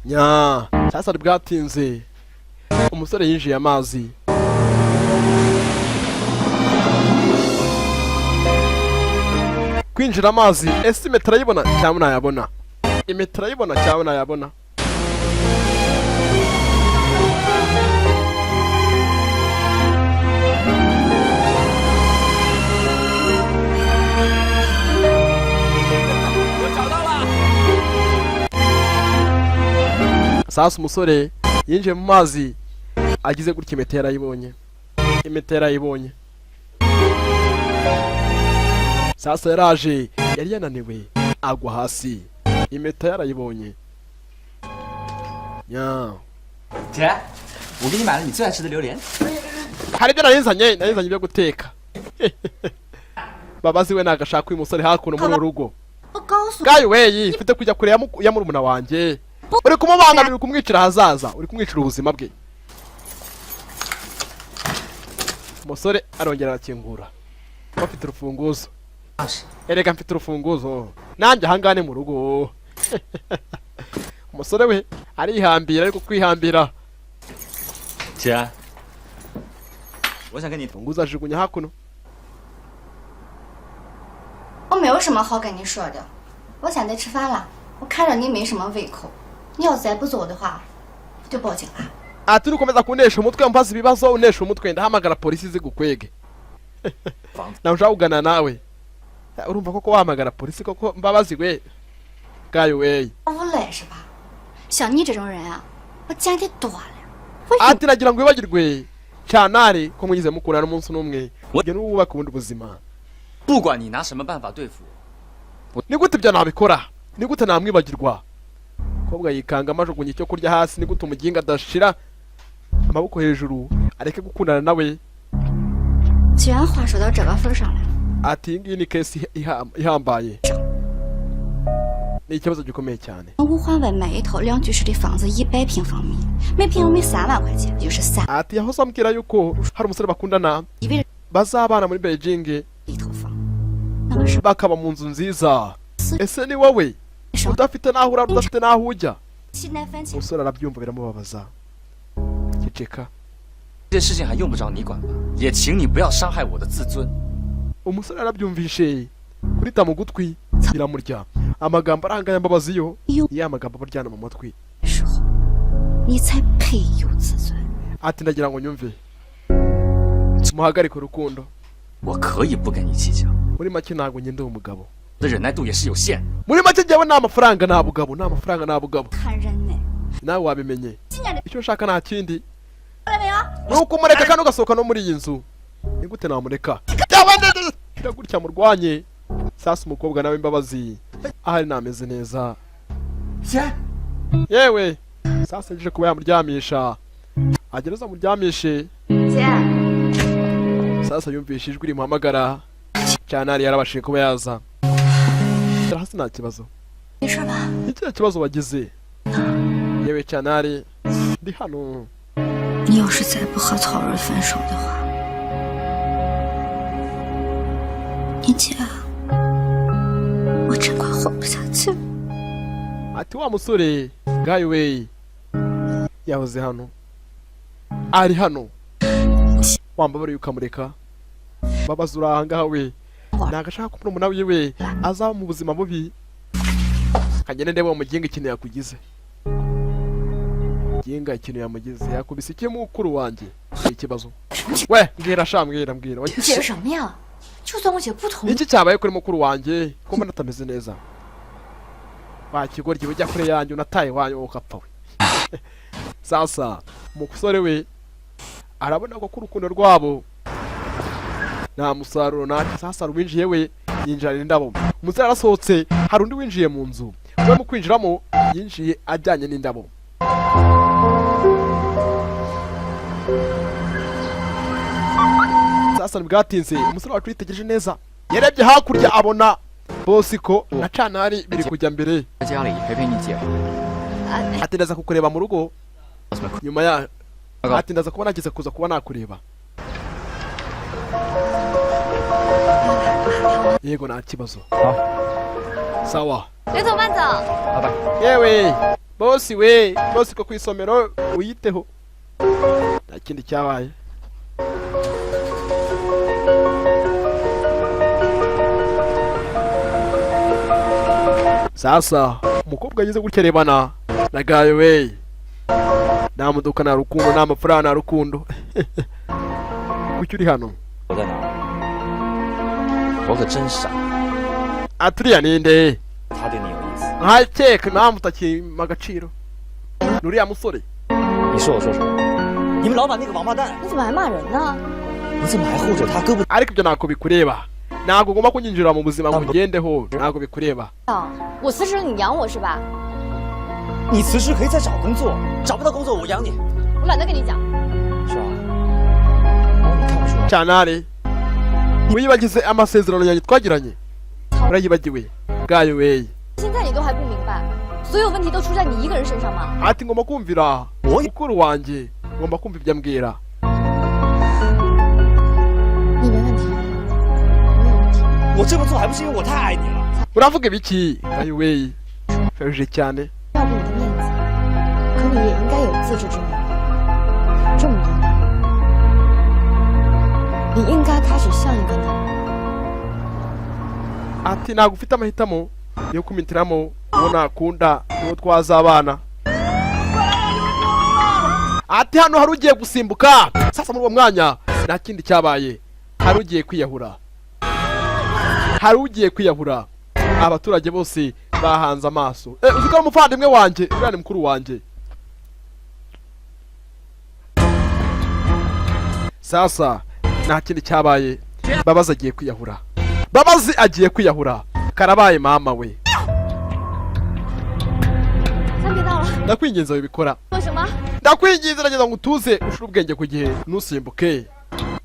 nya sasa bwatinze umusore yinjiye amazi. kwinjira amazi, ese impeta arayibona cyangwa ntayabona? impeta arayibona cyangwa ntayabona? sasa umusore yinjiye mu mazi agize gutya impeta yarayibonye sasa yaraje yari yananiwe agwa hasi impeta yarayibonye nya 姐，我给你买了你最爱吃的榴莲。 hari ibyo narizanye ibyo guteka babazi we nagashaka uyu musore hakuno muri urugo 我告诉你， gayo weyi mfite kujya kure ya murumuna wanjye uri kumubangamira uri kumwicira ahazaza uri kumwicira ubuzima bwe umusore arongera arakingura bafite urufunguzo erega mfite urufunguzo nanjye ahangane mu rugo umusore we arihambira ariko kwihambira 姐，我想跟你 urufunguzo ajugunya hakuno 我没有什么好跟你说的，我现在吃饭了，我看着你没什么胃口，你要再不走的话，我就报警了。 ati urukomeza kunesha umutwe mbaza ibibazo unesha umutwe ndahamagara polisi zigukwege nawe ushaka kugana nawe urumva koko wahamagara polisi koko mbabazi we gayo weyi 无赖是吧？像你这种人啊，我见得多了。 ati nagira ngo wibagirwe canari ko mwigize mukundana n'umunsi n'umwe ujye n'uwubaka ubundi buzima 不管你拿什么办法对付我， ni gute ibyo nabikora ni gute namwibagirwa kobwa yikanga amajugunye icyo kurya hasi ni gute umuginga adashira amaboko hejuru areke gukundana nawe 既然话说到这个份上了， ati ngiyi ni kesi ihambaye ni ikibazo gikomeye cyane 五环外买一套2居室的房子100平方米，每平米3万块钱，就是3 ati yahoze ambwira yuko hari umusore bakundana 一位 bazabana muri Beijing 一套房，那个是 bakaba mu nzu nziza ese ni wowe udafite n'aho urara udafite n'aho ujya 西南番茄。 umusore arabyumva biramubabaza giceka 这事情还用不着你管吧？也请你不要伤害我的自尊。 umusore arabyumvishe kurita mu gutwi biramurya amagambo aranganya mbabazi yo ya magambo abaryana mu matwi 时候，你才配有自尊。 ati ndagira ngo nyumve muhagarike urukundo 我可以不跟你计较， muri make ntabwo ngende umugabo 我的忍耐度也是有限。 muri make njyewe nta mafaranga nta bugabo nta mafaranga nta bugabo 看人呢， nawe wabimenye 今年的 icyo nshaka nta kindi 看到没有？ nuko umureka kandi ugasohoka no muri iyi nzu ni gute namureka gutya murwanye sasa umukobwa nawe imbabazi ahari nameze neza 姐， yewe sasa nje kuba yamuryamisha agereza amuryamishe 姐， sasa yumvishe ijwi rimuhamagara canari yarabashije kuba yaza Tera hasi nta kibazo 没事吧？ ikihe kibazo wagize yewe canari ndi hano 你要是再不和曹睿分手的话，你姐，我真快活不下去了。 ati wa musore gayo we yahoze hano ari hano wambabariye ukamureka babaza uri ahangaha we nagashaka ko murumuna wiwe azaba mu buzima bubi kagende ndebe umuginga ikintu yakugize muginga ikintu yamugize yakubise iki mukuru wanjye ikibazo we mbwira sha mbwira 姐什么呀？就算我姐不同意， iki cyabaye kuri mukuru wanjye ko mbona atameze neza wakigoryi ujya kure yanjye unataye wanyu ukapfa we sasa umusore we arabona ko urukundo rwabo nta musaruro nta sasa rwinjiye we yinjirana indabo umusore arasohotse hari undi winjiye mu nzu we mu kwinjiramo yinjiye ajyanye n'indabo sasa ntibwatinze umusore wacu yitegereje neza yarebye hakurya abona bosiko na canari biri kujya mbere 在家里陪陪你姐吧。 ati ndaza kukureba mu rugo nyuma ya ati ndaza kuba nageze kuza kuba nakureba yego nta kibazo sawa 刘总慢走。 yewe bosi we bosi ko ku isomero uyiteho nta kindi cyabaye sasa umukobwa ageze gutya arebana na gayo we nta modoka nta rukundo nta mafaranga nta rukundo kuki uri hano 我在哪儿？我可真傻， aturiya ninde 他对你有意思。 nkakeka impamvu utakima agaciro nuriya musore 你说我说什么？你们老板那个王八蛋，你怎么还骂人呢？你怎么还护着他胳膊？ ariko ibyo ntabwo bikureba ntabwo ugomba kunyinjira mu buzima ngo ugendeho ntabwo bikureba 我辞职你养我是吧？ 你辞职可以再找工作，找不到工作我养你， 我懒得跟你讲。 是吧？哦，你看不出来。 canari wiyibagize amasezerano yanjye twagiranye urayibagiwe bwayo weye 现在你都还不明白，所有问题都出在你一个人身上吗？ ati ngomba kumvira mukuru wanjye ngomba kumva ibyo ambwira 你没问题，没有问题。 我这么做还不是因为我太爱你了？ uravuga ibiki bwayo weye feruje cyane 要不你的面子，可你也应该有自知之明。这么多年，你应该开始像一个男人。 ati ntabwo ufite amahitamo yo kumitiramo uwo nakunda uwo twazabana ati hano hari ugiye gusimbuka sasa muri uwo mwanya nta kindi cyabaye hari ugiye kwiyahura hari ugiye kwiyahura abaturage bose bahanze amaso uzi ko ari umuvandimwe wanjye uriya ni mukuru wanjye sasa nta kindi cyabaye babazi agiye kwiyahura babazi agiye kwiyahura karabaye mama we 咱别闹了， ndakwinginze wibikora 做什么？ ndakwinginze nageza ngo utuze ushire ubwenge ku gihe ntusimbuke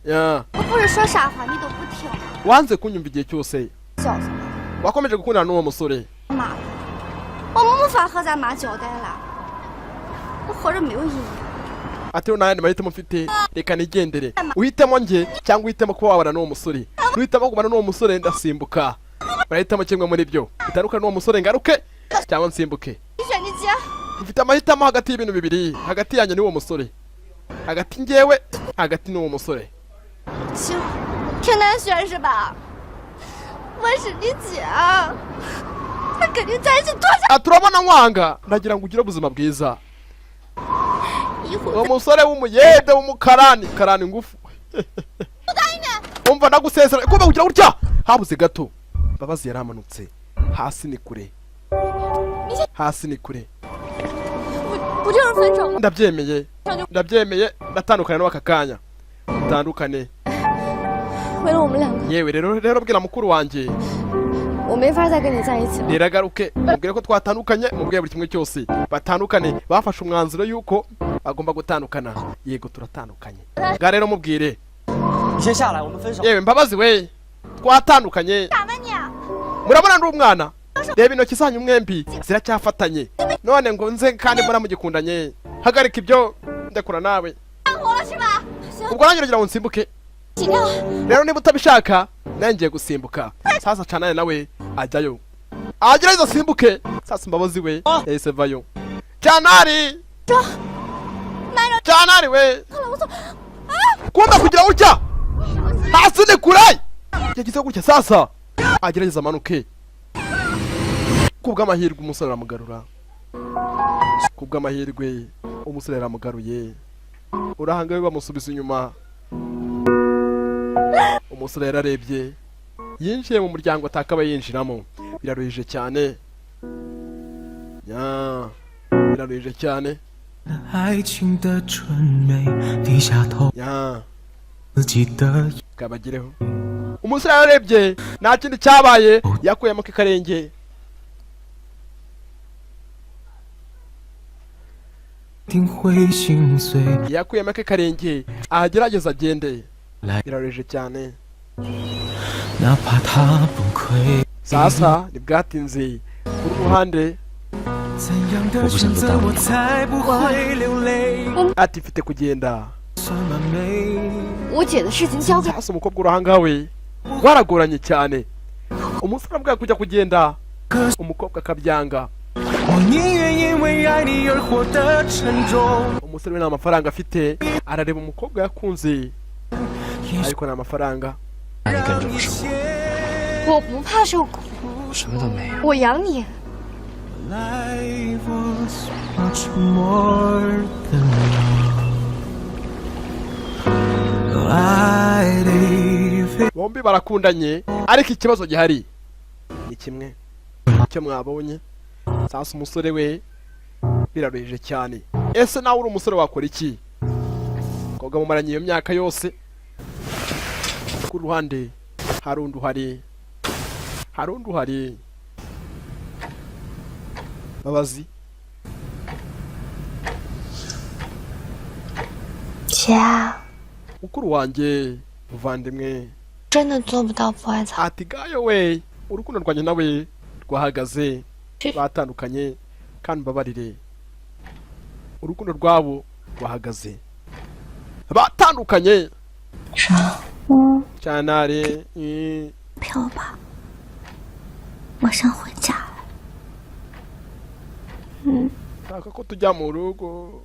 ya 我不是说傻话，你都不听。 wanze kunyumva igihe cyose 小子， wakomeje gukundana n'uwo musore 妈的，我无法和咱妈交代了，我活着没有意义。 ati nta yandi mahitamo mfite reka nigendere uhitemo njye cyangwa uhitemo kuba wabana n'uwo musore nuhitamo kubana n'uwo musore ndasimbuka urahitamo kimwe muri byo bitandukanye n'uwo musore ngaruke cyangwa nsimbuke 你选你姐， mfite amahitamo hagati y'ibintu bibiri hagati yanjye n'uwo musore hagati njyewe hagati n'uwo musore 行，挺难选是吧？我是你姐，他肯定在一起多少 turabona nkwanga ndagira ngo ugire ubuzima bwiza 一会 uwo musore w'umuyede w'umukarani karani ngufu umva ndagusezera ugomba kugira gutya habuze gato babazi yaramanutse hasi ni kure hasi ni kure 不就是分手吗？ ndabyemeye ndabyemeye ndatandukanye n'aka kanya dutandukane 为了我们两个， yewe rero bwira mukuru wanjye 我没法再跟你在一起了。 rero agaruke mubwire ko twatandukanye mubwire buri kimwe cyose batandukane bafashe umwanzuro yuko bagomba gutandukana yego turatandukanye nga rero mubwire 你先下来，我们分手。 yewe mbabazi we twatandukanye 打吧你！ murabona ndi umwana reba intoki zanyu mwembi ziracyafatanye none ngo nze kandi mbona mugikundanye hagarika ibyo ndekura nawe 干活了是吧？行， ubwo nanjye uragira ngo nsimbuke 起跳。 rero niba utabishaka nanjye ngiye gusimbuka sasa canane nawe ajyayo agerageza asimbuke sasa mbabazi we yahise vayo canari canari we kunda kugira gutya hasi ni kure yagize gutya sasa agerageza amanuke kubw'amahirwe umusore aramugarura kubw'amahirwe umusore aramugaruye urahangaye bamusubiza inyuma umusore yararebye yinjiye mu muryango atakaba yinjiramo biraruhije cyane ya biraruhije cyane 爱情的纯美，低下头 ya 自己的 kabagireho umusore yararebye nta kindi cyabaye yakuyemo k'ikarenge 定会心碎。 yakuyemo k'ikarenge ahagerageza agende 来， biraruhije cyane 哪怕他崩溃， sasa ntibwatinze ku ruhande 怎样的选择我才不会流泪。 ati mfite kugenda 算完美， 我姐的事情交给 sasa umukobwa urahanga we waragoranye cyane umusore abwira kujya kugenda umukobwa akabyanga 我宁愿因为爱你而活得沉重。 umusore we nta mafaranga afite arareba umukobwa yakunze ariko nta mafaranga 那你跟着我生活， 我不怕受苦， 什么都没有。 我养你。 Life was much more than love. I live bombi barakundanye ariko ikibazo gihari ni kimwe icyo mwabonye sasa umusore we biraruhije cyane. Ese nawe uri umusore wakora iki? Koga mumaranye iyo myaka yose. Ku ruhande hari undi uhari. Babazi. 姐啊， Mukuru wanjye muvandimwe 真的做不到不爱草。 ati gayo we urukundo rwanjye nawe rwahagaze batandukanye kandi mbabarire urukundo rwabo rwahagaze batandukanye 啥？ cyane 票吧，我想回家了。 Shaka ko tujya mu rugo.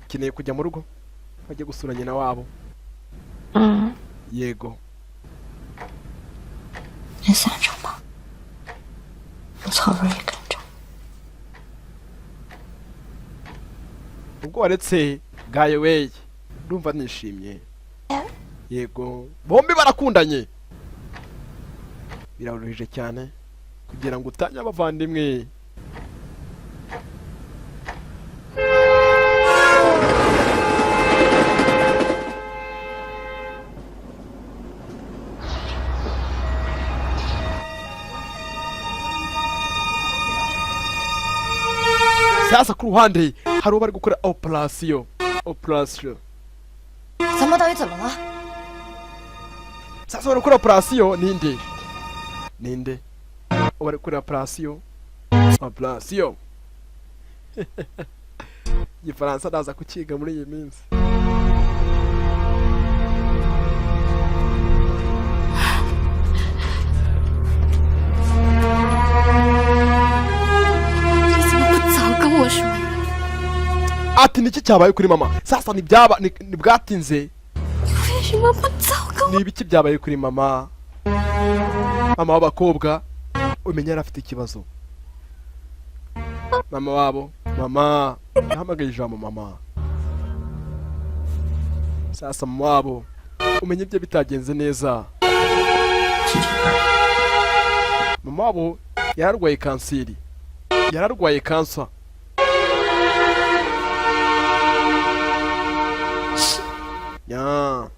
Keneye kujya mu rugo bajye gusura nyina wabo. Yego. 你想着吗？我草蕊也跟着。 Ubwo waretse gayo we ndumva nishimye. Yego. Bombi barakundanye. Biraruhije cyane kugira ngo utanye abavandimwe. Sasa ku ruhande hari uwo bari gukora operation. 咱们到底怎么了？ Sasa bari gukora operation ninde? Bari gukora operation. Igifaransa ndaza kukiga muri iyi minsi. Ati niki cyabaye kuri mama? Sasa nibwatinze. Ni ibiki byabaye kuri mama? Mama w'abakobwa umenya yarafite ikibazo. Mama wabo, mama yahamagaye ijambo mama. Sasa mama wabo umenya ibyo bitagenze neza. Mama wabo yararwaye kanseri. Yararwaye kansa. Ya.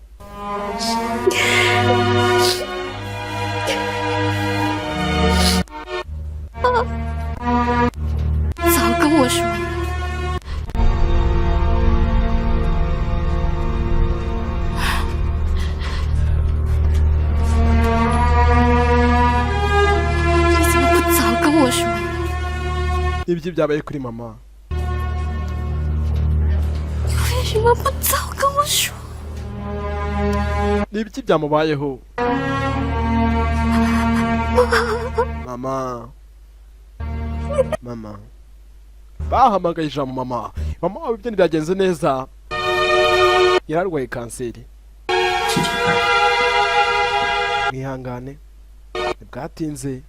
早跟我说。你怎么不早跟我说？ Ibiki byabaye kuri mama? 为什么不早跟我说？ Ni ibiki byamubayeho? Mama. Bahamagaye ijambo mama. Mama wabo ibyo ntibyagenze neza. Yararwaye kanseri. Mwihangane. Ntibwatinze.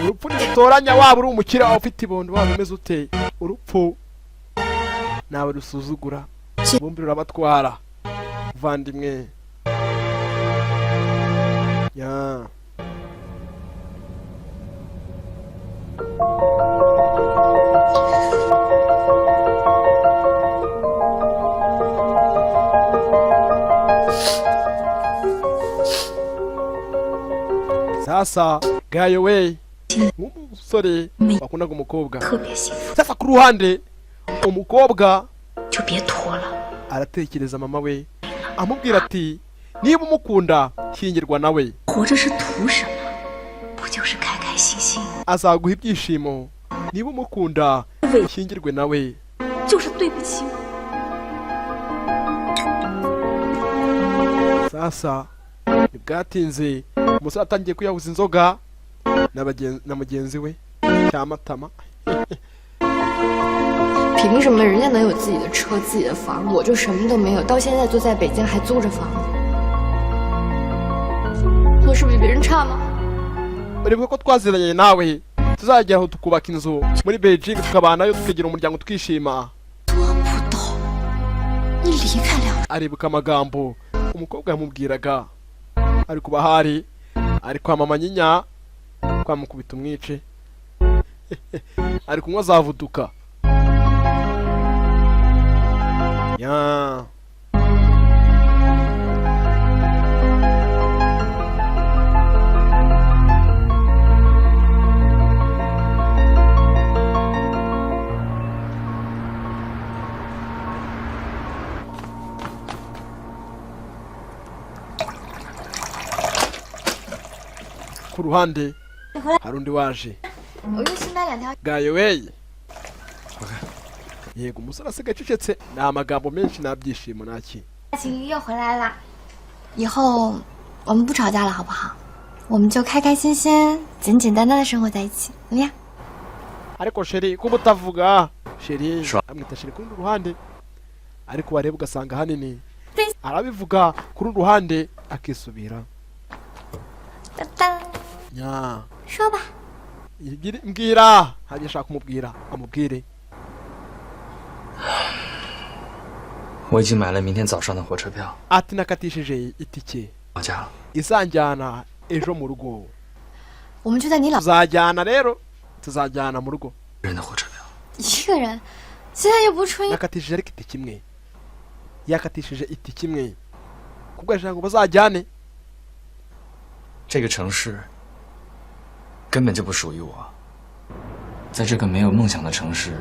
Urupfu ntirutoranya waba uri umukire waba ufite ibondo waba umeze ute. Urupfu nawe rusuzugura. Bombi rurabatwara. Vandimwe. Ya. Sasa gayo we umusore wakundaga umukobwa. Sasa ku ruhande umukobwa aratekereza mama we amubwira ati niba umukunda hingirwa nawe. Azaguha ibyishimo niba umukunda hingirwe nawe. Sasa ntibwatinze umusore atangiye kuyabuza inzoga na mugenzi we cyamatama. 凭什么人家能有自己的车、自己的房，我就什么都没有，到现在就在北京还租着房子？我是比别人差吗？ Uribuka ko twaziranye nawe tuzageraho tukubaka inzu muri Beijing tukabanayo tukagira umuryango twishima. Aribuka amagambo umukobwa yamubwiraga ari kuba hari ari kwa mama nyinya kwamukubita umwice ari kunywa zavuduka ya ku ruhande hari undi waje gayo weye yego umusore asigaye acecetse ni amagambo menshi nta byishimo naki 情又回来了，以后我们不吵架了，好不好？我们就开开心心、简简单单的生活在一起，怎么样？ ariko sheri kuba utavuga sheri amwita sheri ku rundi ruhande ariko wareba ugasanga hanini arabivuga ku rundi ruhande akisubira 当当， nya 说吧。 mbwira hajya ashaka kumubwira amubwire 我已经买了明天早上的火车票， ati nakatishije itike 到家了。 izanjyana ejo mu rugo 我们就在你老 tuzajyana rero tuzajyana mu rugo 人的火车票， 一个人，现在又不是春运， nakatishije ariko itike imwe yakatishije itike imwe kubwo yashaka ngo bazajyane 这个城市根本就不属于我，在这个没有梦想的城市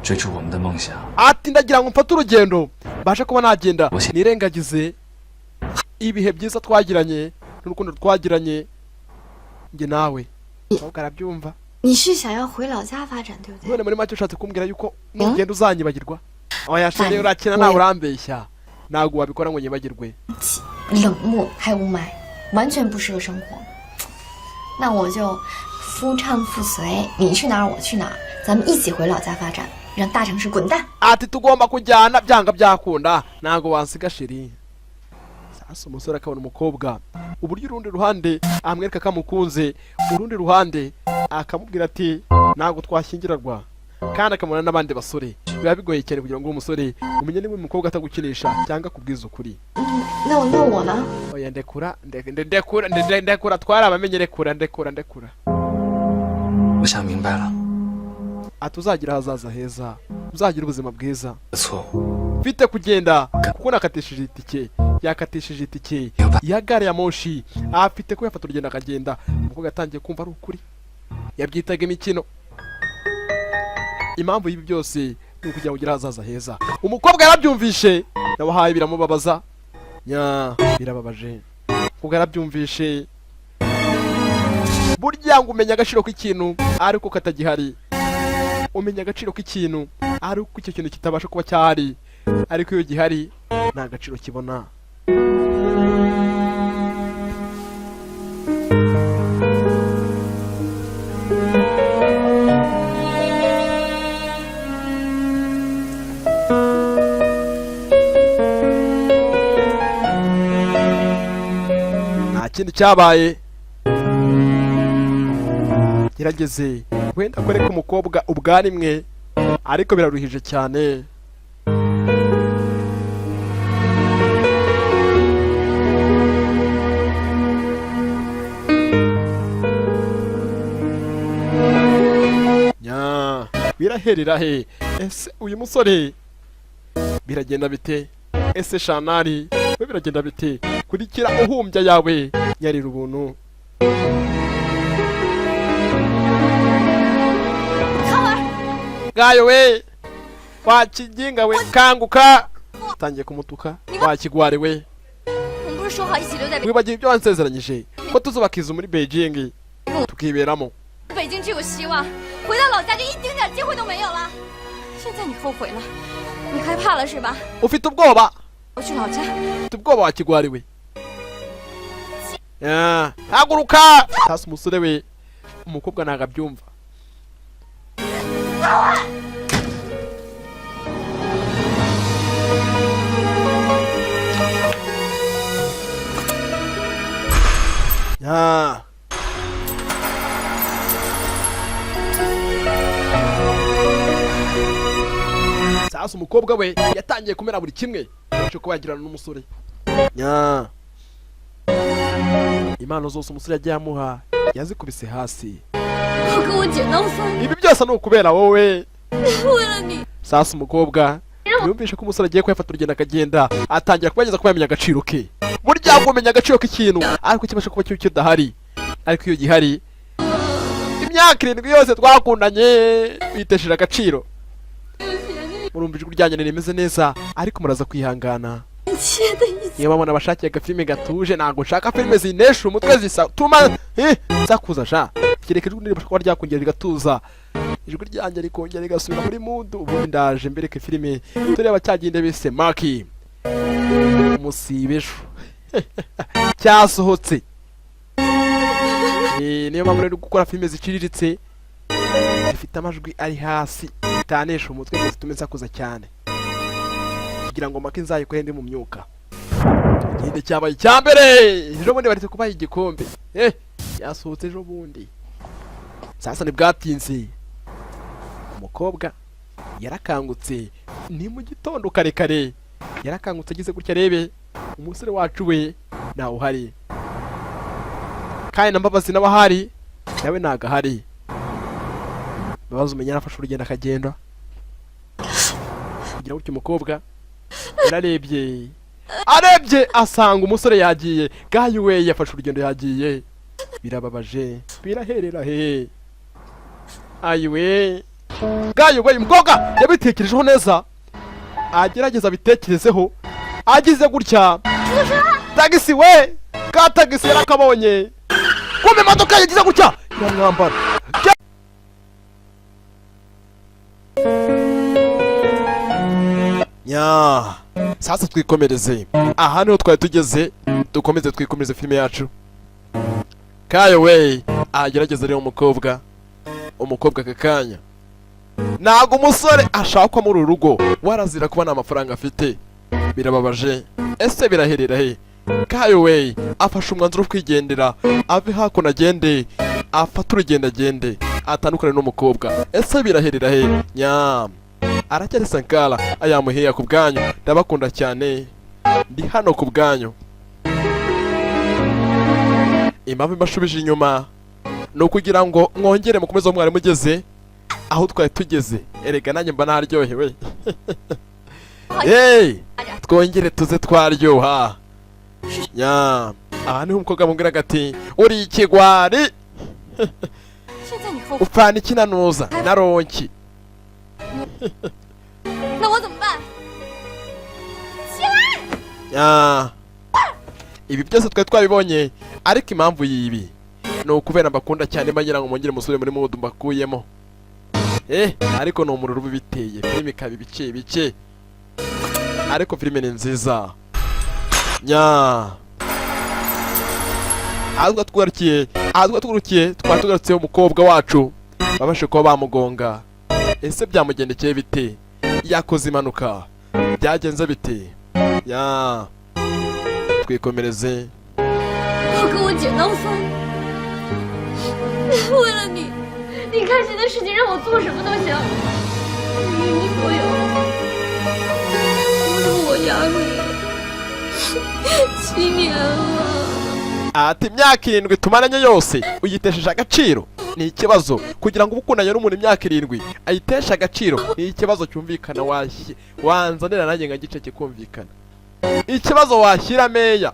追逐我们的梦想。 ati ndagira ngo mfate urugendo mbashe kuba nagenda nirengagize ibihe byiza twagiranye n'urukundo twagiranye njye nawe ahubwo arabyumva 你是想要回老家发展，对不对？ none muri make ushatse kumbwira yuko nugenda uzanyibagirwa oya sheri urakina nawe urambeshya ntabwo wabikora ngo nyibagirwe 冷漠还有雾霾，完全不适合生活。那我就夫唱妇随，你去哪儿我去哪儿，咱们一起回老家发展，让大城市滚蛋。 ati tugomba kujyana byanga byakunda ntabwo wansiga sheri sasa umusore akabona umukobwa uburyo urundi ruhande amwereka kamukunze urundi ruhande akamubwira ati ntabwo twashyingirarwa kandi akamubona n'abandi basore biba bigoye cyane kugira ngo umusore umenye niba umukobwa atagukinisha cyangwa kubwiza ukuri 那我呢？ oya ndekura twari abamenye rekura ndekura 我想明白了， ati uzagira ahazaza heza uzagira ubuzima bwiza 错误， mfite kugenda kuko nakatishije itike yakatishije itike ya gare ya moshi afite ko yafata urugendo akagenda umukobwa yatangiye kumva ari ukuri yabyitaga imikino impamvu y'ibi byose ni ukugira ngo ugire ahazaza heza umukobwa yarabyumvishe nabahaye biramubabaza nya birababaje kuko yarabyumvishe burya ngo umenya agaciro k'ikintu ariko katagihari umenya agaciro k'ikintu ariko icyo kintu kitabasha kuba cyahari ariko iyo gihari nta gaciro kibona nta kindi cyabaye gerageze wenda kwereka umukobwa ubwarimwe ariko biraruhije cyane nya biraherera he ese uyu musore biragenda bite ese shanari we biragenda bite kurikira uhumbya yawe nyarira ubuntu gayo we wakiginga we kanguka tangiye kumutuka wakigware we 我们不是说好一起留在北 wibagiwe ibyo wansezeranyije ko tuzubaka izu muri Beijing tukiberamo 北京只有希望，回到老家就一丁点机会都没有了。现在你后悔了，你害怕了是吧？ ufite ubwoba 我去老家。 ufite ubwoba wakigware we haguruka hasi umusore we umukobwa ntabwo abyumva sasa umukobwa we yatangiye kumera buri kimwe cyo kuba yagirana n'umusore nya impano zose umusore yagiye amuha yazikubise hasi. Ibi byose ni ukubera wowe. Sasa umukobwa yumvishe ko umusore agiye kwifata urugendo akagenda atangira kubageza kuba yamenya agaciro ke. Burya kumenya agaciro k'ikintu ariko kibasha kuba cyo kidahari, ariko iyo gihari imyaka 7 yose twakundanye bitesheje agaciro. Murumva ijwi ryanjye rimeze neza ariko muraza kwihangana. Niba mubona abashakiye agafilime gatuje, ntabwo nshaka filime zinesha umutwe zisatuma zakuza sha. Kireke ijwi niribasha kuba ryakongera rigatuza, ijwi ryanjye rikongera rigasubira muri mood. Ubundi ndaje mbereke filime tureba cyaginde bise Maki umusibesho cyasohotse. Niyo mpamvu rero gukora filime ziciriritse zifite amajwi ari hasi itanesha umutwe ngo zitume zakuza cyane, kugira ngo Maki nzayikore ndi mu myuka. Igende cyabaye icyambere ejo bundi baretse kubaha igikombe yasohotse ejo bundi. Sasa ntibwatinze umukobwa yarakangutse, ni mu gitondo kare kare yarakangutse agize gutya arebe umusore wacu we nawe uhari, kandi na Mbabazi nawe ahari nawe nagahari. Mbabazi umenya yarafashe urugendo akagenda kugira gutya. Umukobwa yararebye asanga umusore yagiye. Gayo we yafashe urugendo yagiye, birababaje biraherera he. Ayiwe Gayo we umukobwa yabitekerejeho neza, agerageza bitekerezeho, agize gutya tagisi we ka tagisi yarakabonye kumbe imodoka yagize gutya iramwambara. Nya sasa twikomereze aha niho twari tugeze, dukomeze twikomereze filime yacu. Kayo we agerageza rero umukobwa kakanya, ntago umusore ashakwa muri urugo warazira kuba nta mafaranga afite. Birababaje, ese biraherera he? Kayo we afashe umwanzuro wo kwigendera, ave hakuno agende, afata urugendo agende atandukane n'umukobwa. Ese biraherera he? Nya aracyari Sankara ayamuheya ku bwanyu, ndabakunda cyane, ndi hano ku bwanyu. Impamvu mbashubije inyuma ni ukugira ngo mwongere mukomeze mwari mugeze aho twari tugeze. Erega nanjye mba naryohewe. Twongere tuze twaryoha. Nya aha niho umukobwa amubwiraga ati uri ikigwari upfana ikinanuza na ronki. Ibi byose twari twabibonye, ariko impamvu y'ibi ni ukubera mbakunda cyane, mbagira ngo mwongere musubire muri mood mbakuyemo. Ariko ni umuriro uba biteye, filime ikaba ibice bice, ariko filime ni nziza. Nya ahubwo twatugarukiye umukobwa wacu babashe kuba bamugonga. Ese byamugendekeye bite? Yakoze impanuka, byagenze bite? Twikomereze. 我跟我姐闹翻，为了你，你开心的事情让我做什么都行，一无所有，都是我养你7年了。 Ati imyaka 7 tumaranye yose uyitesheje agaciro ni ikibazo. Kugira ngo ubukundanye n'umuntu imyaka 7 ayitesha agaciro ni ikibazo cyumvikana. Wanzanira nanjye nga gice kikumvikana. Ikibazo washyira meya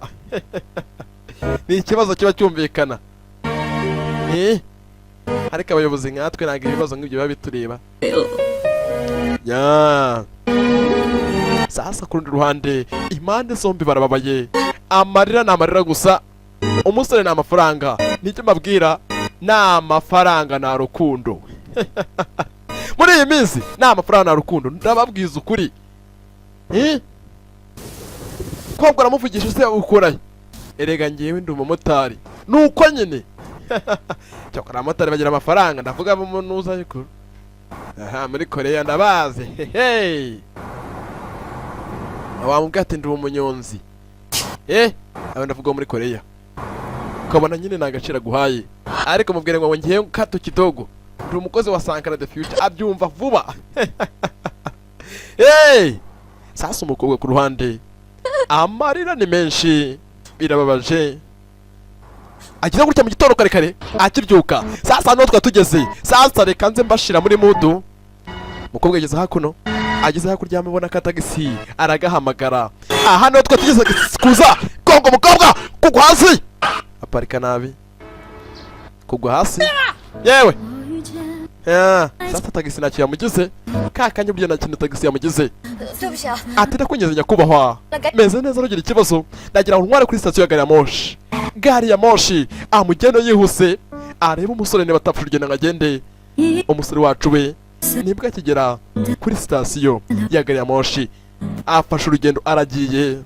ni ikibazo kiba cyumvikana. Ariko abayobozi nkatwe ntabwo ibibazo nk'ibyo biba bitureba. Sasa ku rundi ruhande impande zombi barababaye. Amarira ni amarira gusa. Umusore ni amafaranga. Nicyo mbabwira, ni amafaranga nta rukundo. Muri iyi minsi ni amafaranga nta rukundo, ndababwiza ukuri. Kobwa aramuvugisha se ukurahe? Erega ngewe ndi umumotari. Nuko nyine. Cyakora abamotari bagira amafaranga, ndavuga mu nuza ariko. Muri Korea ndabazi. Wamubwira ati ndi umunyonzi. Aba ndavuga muri Korea. Ukabona nyine nagacira guhaye. Ariko mubwire ngo ngiye kato kidogo. Ndi umukozi wa Sankara the Future, abyumva vuba. Sasa umukobwa ku ruhande amarira ni menshi birababaje agize gutya mu gitondo kare kare akibyuka sasa no twatugeze sasa reka nze mbashira muri mudu mukobwa ageze hakuno ageze hakurya amubona ka tagisi aragahamagara aha no twatugeze kuza kongo mukobwa kugwa hasi aparika nabi kugwa hasi yewe sasa tagisi ntacyo yamugize kakanye buryo nta kintu tagisi yamugize ati ndakunyeze nyakubahwa meze neza rugira ikibazo ndagira ngo ntware kuri sitasiyo ya gari ya moshi amugendo yihuse areba umusore niba atapfa urugendo ngo agende umusore wacu we nibwo akigera kuri sitasiyo ya gari ya moshi afashe urugendo aragiye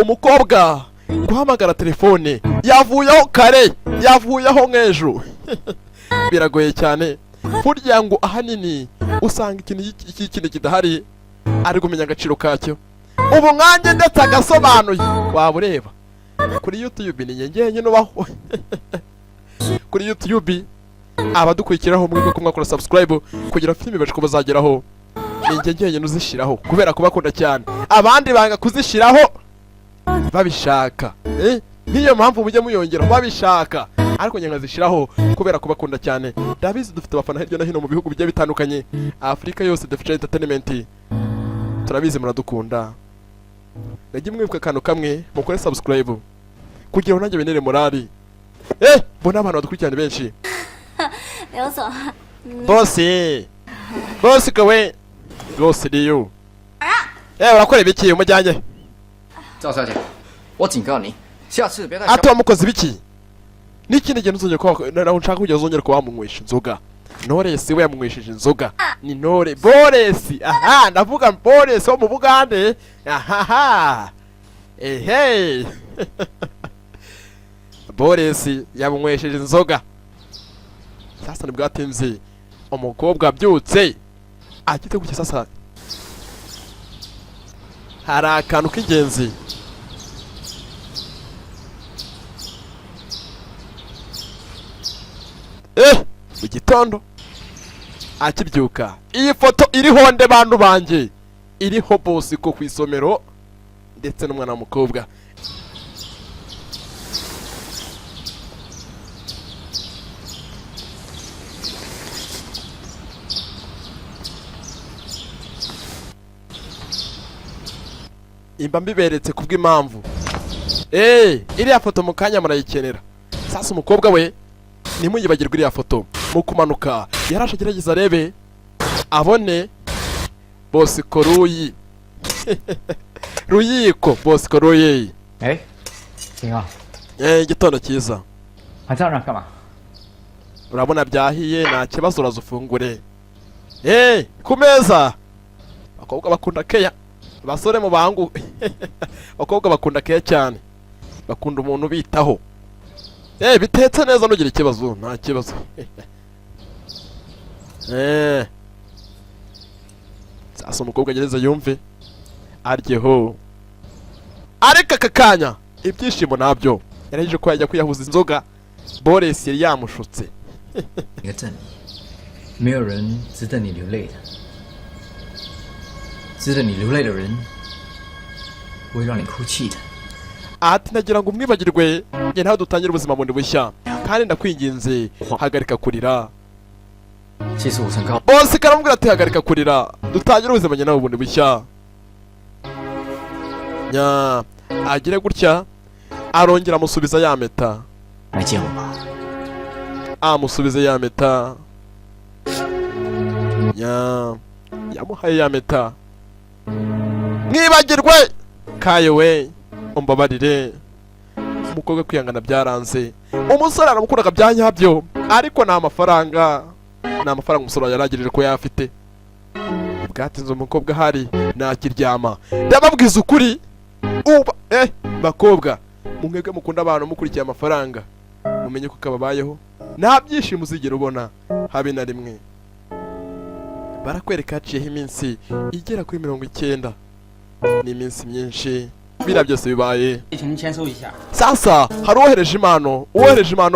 umukobwa guhamagara telefone yavuyeho kare yavuyeho nk'ejo biragoye cyane burya ngo ahanini usanga ikintu kidahari ari kumenya agaciro kacyo ubu nkanjye ndetse agasobanuye waba ureba kuri YouTube ni ngenye nubaho kuri YouTube abadukurikiraho mwebwe ko mwakora subscribe kugira filime baje kubazageraho ni ngenye nuzishiraho kubera kubakunda cyane abandi banga kuzishiraho babishaka niyo mpamvu mujye muyongera babishaka ariko nyanga zishiraho kubera kubakunda cyane ndabizi dufite abafana hirya no hino mu bihugu bigiye bitandukanye Afrika yose dufite entertainment turabizi muradukunda najye mwibuka kantu kamwe mukore subscribe kugira ngo nanjye benere morali mbona abantu badukurikirana benshi boss kawe boss niyo urakora ibiki umujyanye 赵小姐，我警告你，下次别再。 ati wamukoze ibiki n'ikindi gihe ntuzongere ko naho nshaka kujya uzongera kuba wamunywesha inzoga Knowless we yamunywesheje inzoga ni Knowless Knowless aha ndavuga Knowless wo mu Bugande aha ehe Knowless yamunywesheje inzoga sasa nibwo atinze umukobwa abyutse agite gucya sasa hari akantu k'ingenzi mu gitondo akibyuka iyi foto iriho nde bantu banjye iriho bosi ko ku isomero ndetse n'umwana w'umukobwa imba mbiberetse kubw'impamvu iriya foto mu kanya murayikenera sasa umukobwa we nimuyibagirwe iriya foto mu kumanuka yarashe agerageza arebe abone Bosco Ruyi Ruyiko Bosco Ruyi igitondo cyiza urabona byahiye nta kibazo urazufungure ku meza abakobwa bakunda keya basore mu bangu abakobwa bakunda keya cyane bakunda umuntu bitaho bitetse neza nugira ikibazo nta kibazo sasa umukobwa agereza yumve aryeho areka kakanya ibyishimo nabyo yarahije ko yajya kwiyahuza inzoga Knowless yari yamushutse 一个证明，没有人值得你流泪的，值得你流泪的人，不会让你哭泣的。 ati nagira ngo umwibagirwe nge ntaho dutangira ubuzima bundi bushya kandi ndakwinginze hagarika kurira bose karamubwira ati hagarika kurira dutangire ubuzima nge naho bundi bushya nya agire gutya arongera amusubiza ya meta amusubiza ya meta nya yamuhaye ya meta mwibagirwe kayewe umbabarire umukobwa kwihangana byaranze umusore aramukundaga byanyabyo ariko nta mafaranga umusore yaragirije ko yafite bwatinze umukobwa hari nakiryama ndababwiza ukuri uba bakobwa mwebwe mukunda abantu mukurikiye amafaranga mumenye ko kababayeho nta byishimo uzigera ubona habe na rimwe barakwereka haciyeho iminsi igera kuri 90 ni iminsi myinshi bira byose bibaye sasa hari uwohereje impano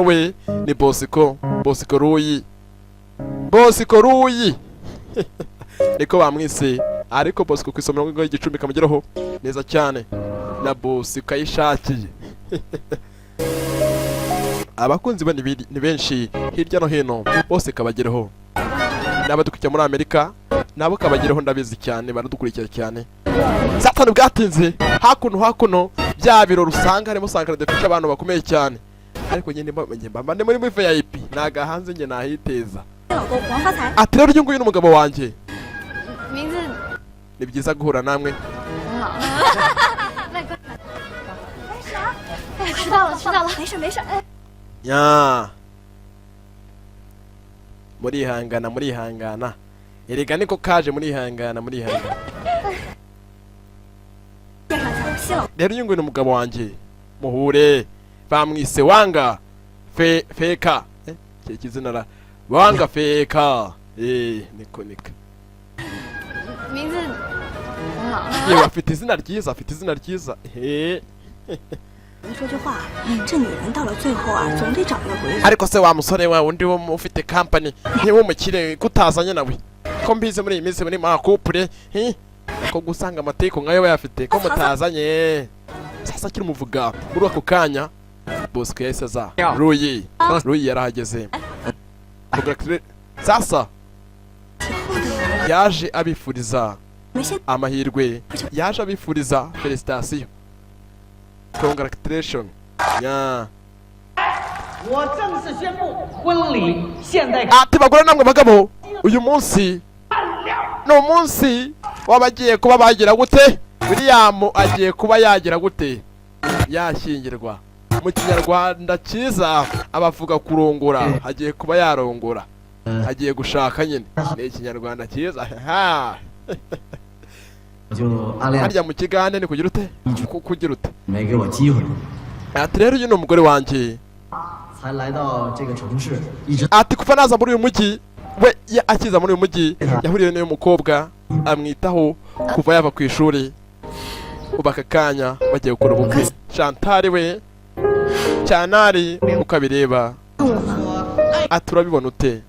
we ni Bosco Ruyi Bosco Ruyi niko bamwise, ariko Bosco ku isomero ngo igicumbi kamugeraho neza cyane na Bosco kayishakiye. Abakunzi ba ni benshi hirya no hino, bose kabageraho. N'abadukurikiye muri Amerika nabo kabageraho ndabizi cyane, baradukurikira cyane. Satani bwatinze hakuno bya biro rusanga harimo Sankara defite abantu bakomeye cyane, ariko nyine mbande muri VIP naga hanze nge nahiteza. Ati rero nguyu n'umugabo wanjye. Ni byiza guhura namwe. 迟到了，没事。 Ya. Murihangana. Erega niko kaje murihangana. Rero nguyu n'umugabo wanjye. Muhure. Bamwise Wanga Feka. Kizina ra. Wanga Feka. Niko. 名字很好。 Yewe afite izina ryiza. 你说句话，这女人到了最后啊，总得找一个规矩。 Ariko se wa musore wa undi wo ufite company ntiwo mukire kutazanye nawe. Ko mbize muri iyi minsi muri ma couple, ko gusanga amateko nkayo bayafite ko mutazanye. Sasa kiri muvuga muri ako kanya Bosco yahise aza. Ruyi yarahageze. Sasa yaje abifuriza amahirwe, yaje abifuriza felicitation. Congratulations. Ya. 我正式宣布婚礼现在。 Ati bagora namwe bagabo, uyu munsi no munsi wabagiye kuba bagira gute? William agiye kuba yagira gute? Yashyingirwa. Mu Kinyarwanda cyiza abavuga kurongora, agiye kuba yarongora. Agiye gushaka nyine. Ni Ikinyarwanda cyiza. Ha. Harya mu kigande ni kugira ute? Kugira ute? Ati rero uyu ni umugore wanjye. Ati kuva naza muri uyu mujyi, we akiza muri uyu mujyi yahuriye n'uyu mukobwa amwitaho kuva yava ku ishuri. Ubaka kanya bagiye gukora ubukwe. Chantal we cyanari ukabireba. Ati urabibona ute?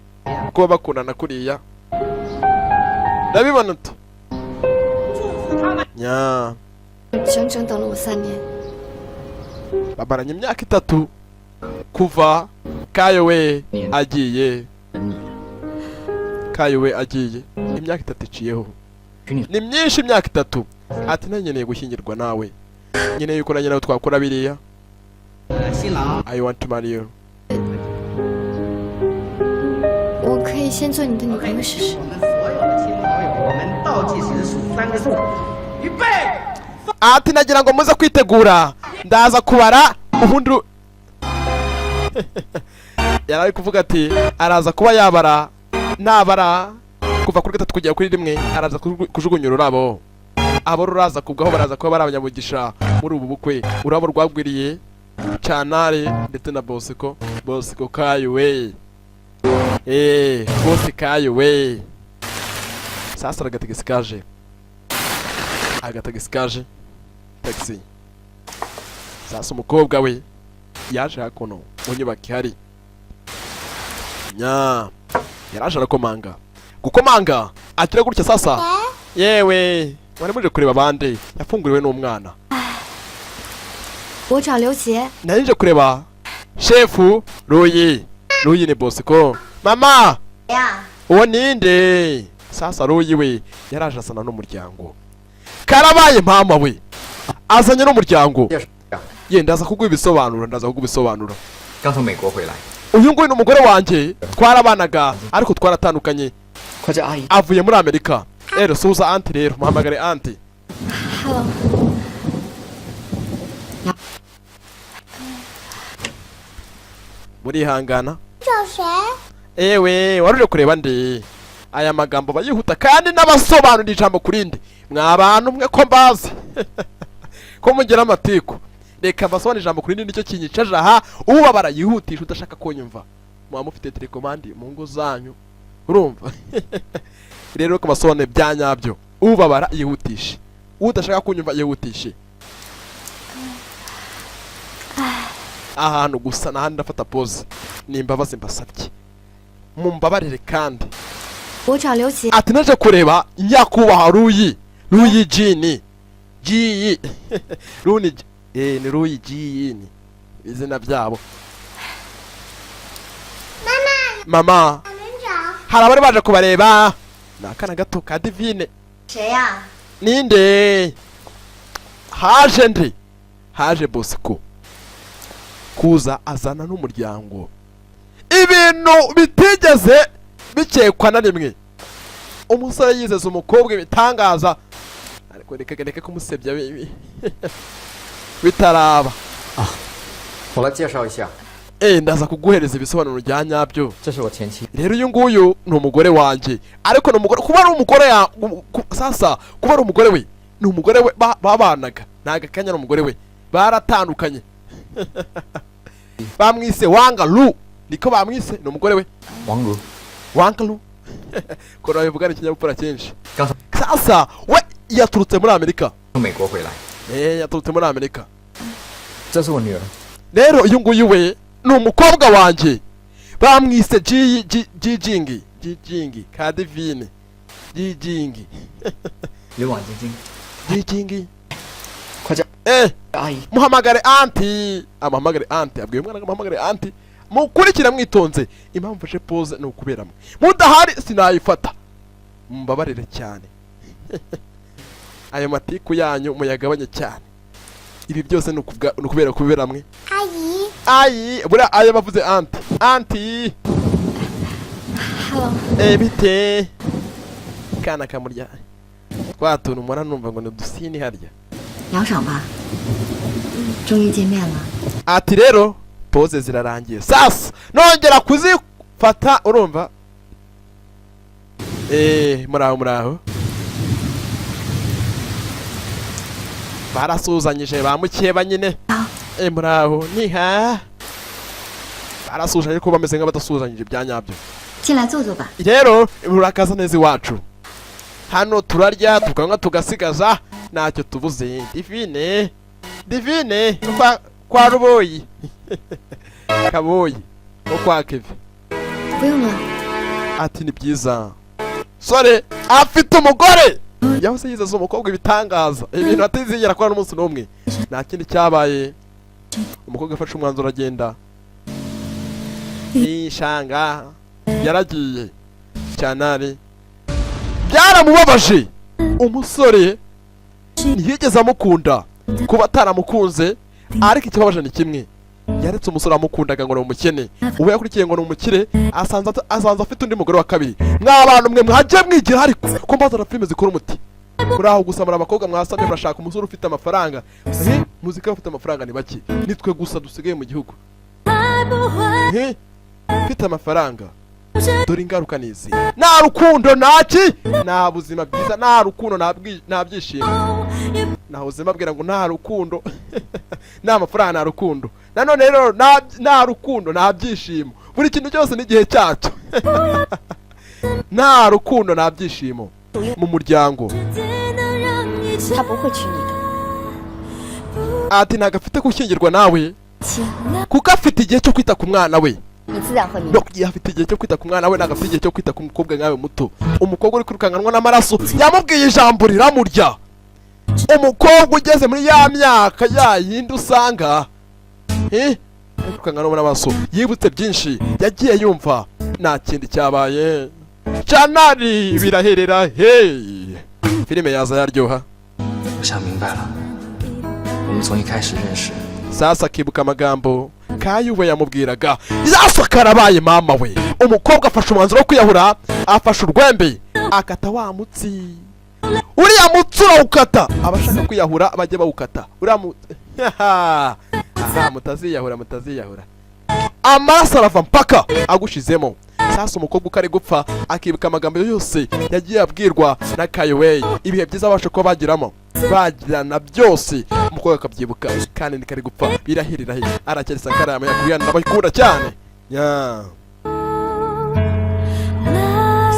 Kuba bakundana kuriya. Ndabibona ute? Nya. 整整等了我3年。 Babaranye imyaka 3 kuva Kayowe agiye. Imyaka 3 iciyeho. Ni myinshi imyaka 3. Ati nanyeneye gushyingirwa nawe. Nyine yuko nanjye nawe twakora biriya. I want to marry you. 我可以先做你的女朋友试试。 我们倒计时数3个数，预备。 Ati nagira ngo muze kwitegura, ndaza kubara ubundi. Yari kuvuga ati araza kuba yabara, nabara kuva kuri 3 kugera kuri 1, araza kujugunya ururabo. Abo ruraza kubwaho baraza kuba barabanyamugisha muri ubu bukwe. Urabo rwagwiriye Chantal ndetse na Bosco Kayowe. Bosco Kayowe. Sasa agategesikaje. Taxi. Sasa umukobwa we yaje hakuno mu nyubako ihari. Nya yaraje arakomanga. Gukomanga akira gutya sasa. Yewe wari muje kureba bande yafunguriwe n'umwana. 我找刘杰。 Naje kureba chefu Ruyi ni Bosco. Mama ya uwo ninde? Sasa Ruyi we yaraje asana n'umuryango. Karabaye mama we azanye n'umuryango. Ye ndaza kuguha ibisobanuro. 刚从美国回来。 Uyu nguyu n'umugore wanjye twarabanaga ariko twaratandukanye. Avuye muri Amerika. Rero suza anti rero muhamagare anti. Hello. Murihangana. Ewe waruje kureba ndi. Aya magambo bayihuta kandi n'abasobanura ijambo kurindi. Mwabantu mwe ko mbazi. Ko mugira amatiko. Reka basobanura ijambo kurindi nicyo kinyicaje aha. Uba barayihutisha udashaka konyumva. Mwa mufite telekomandi mu ngo zanyu. Urumva? Rero ko basobanura byanyabyo. Uba barayihutisha. Udashaka kunyumva yihutishe. Ahantu gusa nahandi ndafata pause. Nimbabaze mbasabye. mumbabarire kandi 我找刘琦。 ati naje kureba nyakubahwa Ruyi Jini Ji Runi ni Ruyi Jini izina byabo. Mama hari abari baje kubareba ni akana gato ka Divine. 谁呀？ Ninde haje ndi haje Bosco kuza azana n'umuryango ibintu bitigeze bikekwa na rimwe. Umusore yizeza umukobwa ibitangaza ariko reka kumusebya bitaraba. 我来介绍一下， ndaza kuguhereza ibisobanuro bya nyabyo. 这是我前妻。 rero uyu nguyu ni umugore wanjye ariko ni umugore kuba ari umugore sasa kuba ari umugore we ni umugore we babanaga ntago akanya n'umugore we baratandukanye. Bamwise Wangalu niko bamwise ni umugore we Wangalu kora bivuga ikinyabupfura cyinshi. Sasa we yaturutse muri Amerika. 从美国回来。 yaturutse muri Amerika. 这是我女儿。 rero uyu nguyu we ni umukobwa wanjye bamwise Jijingi ka Divine Jijingi 刘婉晶晶。 Jijingi 快叫 阿姨 muhamagare anti amuhamagare anti abwiye umwana amuhamagare anti mukurikira mwitonze impamvu mfashe pause ni ukuberamo mudahari sinayifata mumbabarire cyane. Ayo matiku yanyu muyagabanye cyane ibi byose ni ukubera kuberamwe. Ayi buriya ayo bavuze anti Hello. bite kana kamurya twa tuntu mura numva ngo ni dusini harya. 杨爽吧，终于见面了。 ati rero pose zirarangiye sasa nongera kuzifata urumva. Muraho barasuzanyije ba mukeba nyine. Muraho niha barasuzanye ariko bameze nk'abadasuzanyije bya nyabyo. 进来坐坐吧。 rero murakaza neza iwacu hano turarya tukanywa tugasigaza ntacyo tubuze. Divine kwa Ruboyi Kaboyi no kwa Kevin. 不用了。 ati ni byiza sore afite umugore yahose yizeza umukobwa ibitangaza ibintu atizigera akora n'umunsi n'umwe. Nta kindi cyabaye umukobwa afashe umwanzuro agenda ishanga yaragiye cyanari byaramubabaje. Umusore ntiyigeze amukunda kuba ataramukunze ariko ikibabaje ni kimwe yaretse umusore amukundaga ngo ni umukene ubu yakurikiye ngo ni umukire asanze afite undi mugore wa kabiri. Mw'abantu mwe mwajye mwigira ariko ko mbazana filime zikora umuti muri aho gusa muri abakobwa mwasabye murashaka umusore ufite amafaranga. Muzika ufite amafaranga ni bake nitwe gusa dusigaye mu gihugu ufite amafaranga. Dore ingaruka nizi nta rukundo ntaki nta buzima bwiza nta rukundo nta byishimo. Nahoze mbabwira ngo nta rukundo nta mafaranga nta rukundo nanone rero nta rukundo nta byishimo. Buri kintu cyose n'igihe cyacyo. Nta rukundo nta byishimo mu muryango. ati ntago afite gushyingirwa nawe kuko afite igihe cyo kwita ku mwana we. afite igihe cyo kwita ku mwana we ntago afite igihe cyo kwita ku mukobwa nkawe muto. Umukobwa uri kwirukanganwa n'amaraso yamubwiye ijambo riramurya. Umukobwa ugeze muri ya myaka ya yindi usanga kwirukanganwa n'amaraso yibutse byinshi yagiye yumva nta kindi cyabaye. Chanari biraherera filime yaza yaryoha. 我想明白了，我们从一开始认识。 Sasa akibuka amagambo Kayuwe yamubwiraga sasa karabaye mama we. Umukobwa afashe umwanzuro wo kwiyahura afashe urwembe akata wa mutsi. Uriya mutsi urawukata abashaka kwiyahura bajye bawukata. Uriya mutaziyahura amaraso arava mpaka agushizemo. Sasa umukobwa ukari gupfa akibuka amagambo yose yagiye abwirwa na Kayuwe ibihe byiza abasha kuba bagirana byose. Umukobwa akabyibuka kandi nikari gupfa birahirira arakeri Sankara yakubiyana n'abakunda cyane.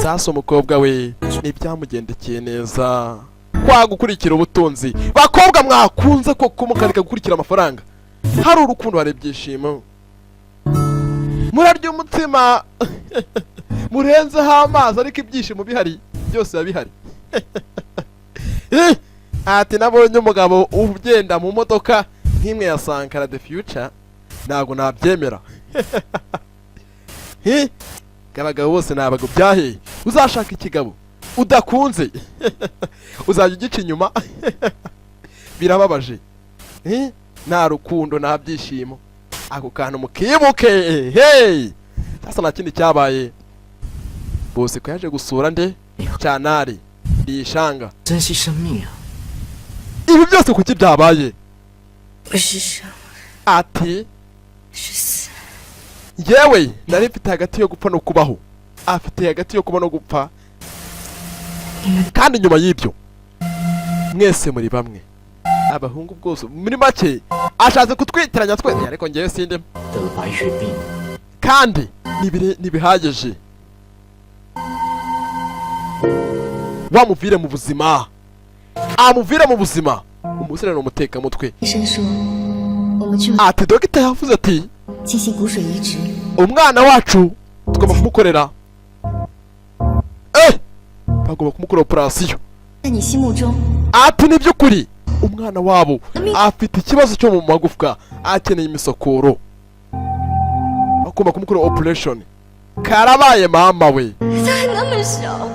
Sasa umukobwa we nibyamugendekeye neza kwa gukurikira ubutunzi. Bakobwa mwakunze ko kumukarika gukurikira amafaranga hari urukundo hari ibyishimo murarya umutima murenzeho amazi ariko ibyishimo bihari byose biba bihari. Ati nabonye umugabo ugenda mu modoka nk'imwe ya Sankara the Future ntabwo nabyemera. Abagabo bose ni abagabo byahe, uzashaka ikigabo udakunze uzajya ugica inyuma. Birababaje, nta rukundo nta byishimo, ako kantu mukibuke. Hey, sasa nta kindi cyabaye, bose ko yaje gusura nde Cyanari Rishanga. Ibi byose kuki byabaye? Ati yewe nari mfite hagati yo gupfa no kubaho, afite hagati yo kuba no gupfa, kandi nyuma y'ibyo mwese muri bamwe. Abahungu bwose muri make ashatse kutwitiranya twese, ariko ngewe sindimo kandi nibihagije. Wamuvire mu buzima, amuvire mu buzima. Umusore n'umuteka mutwe. Ati dogita yavuze ati umwana wacu tugomba kumukorera bagomba kumukora operasiyo. Ati ni by'ukuri umwana wabo afite ikibazo cyo mu magufwa, akeneye imisokoro, bagomba kumukora operation. Karabaye mama we,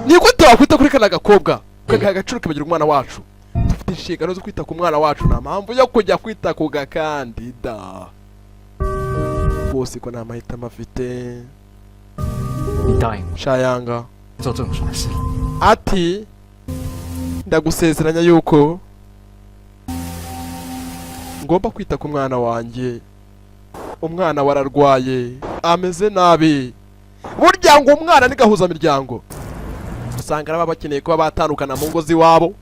ni gute wakwita kuri kana gakobwa kagaha agaciro kabagira umwana wacu? Dufite inshingano zo kwita ku mwana wacu, nta mpamvu yo kujya kwita ku gakandida. Bose ko nta mahitamo afite. Shayanga ati ndagusezeranya yuko ngomba kwita ku mwana wanjye. Umwana wararwaye, ameze nabi. Burya ngo umwana ni gahuza miryango, usanga baba bakeneye kuba batandukana mu ngo z'iwabo,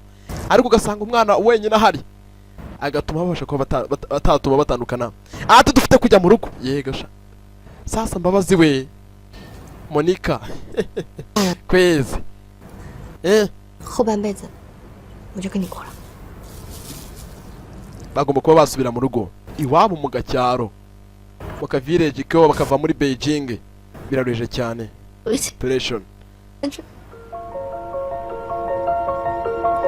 ariko ugasanga umwana wenyine ahari agatuma babasha kuba batatuma batandukana. Ati dufite kujya mu rugo. Yego sha sasa Mbabazi we Monica kwezi bagomba kuba basubira mu rugo iwabo mu gacyaro, baka village ko bakava muri Beijing. Biraruhije cyane. Operation.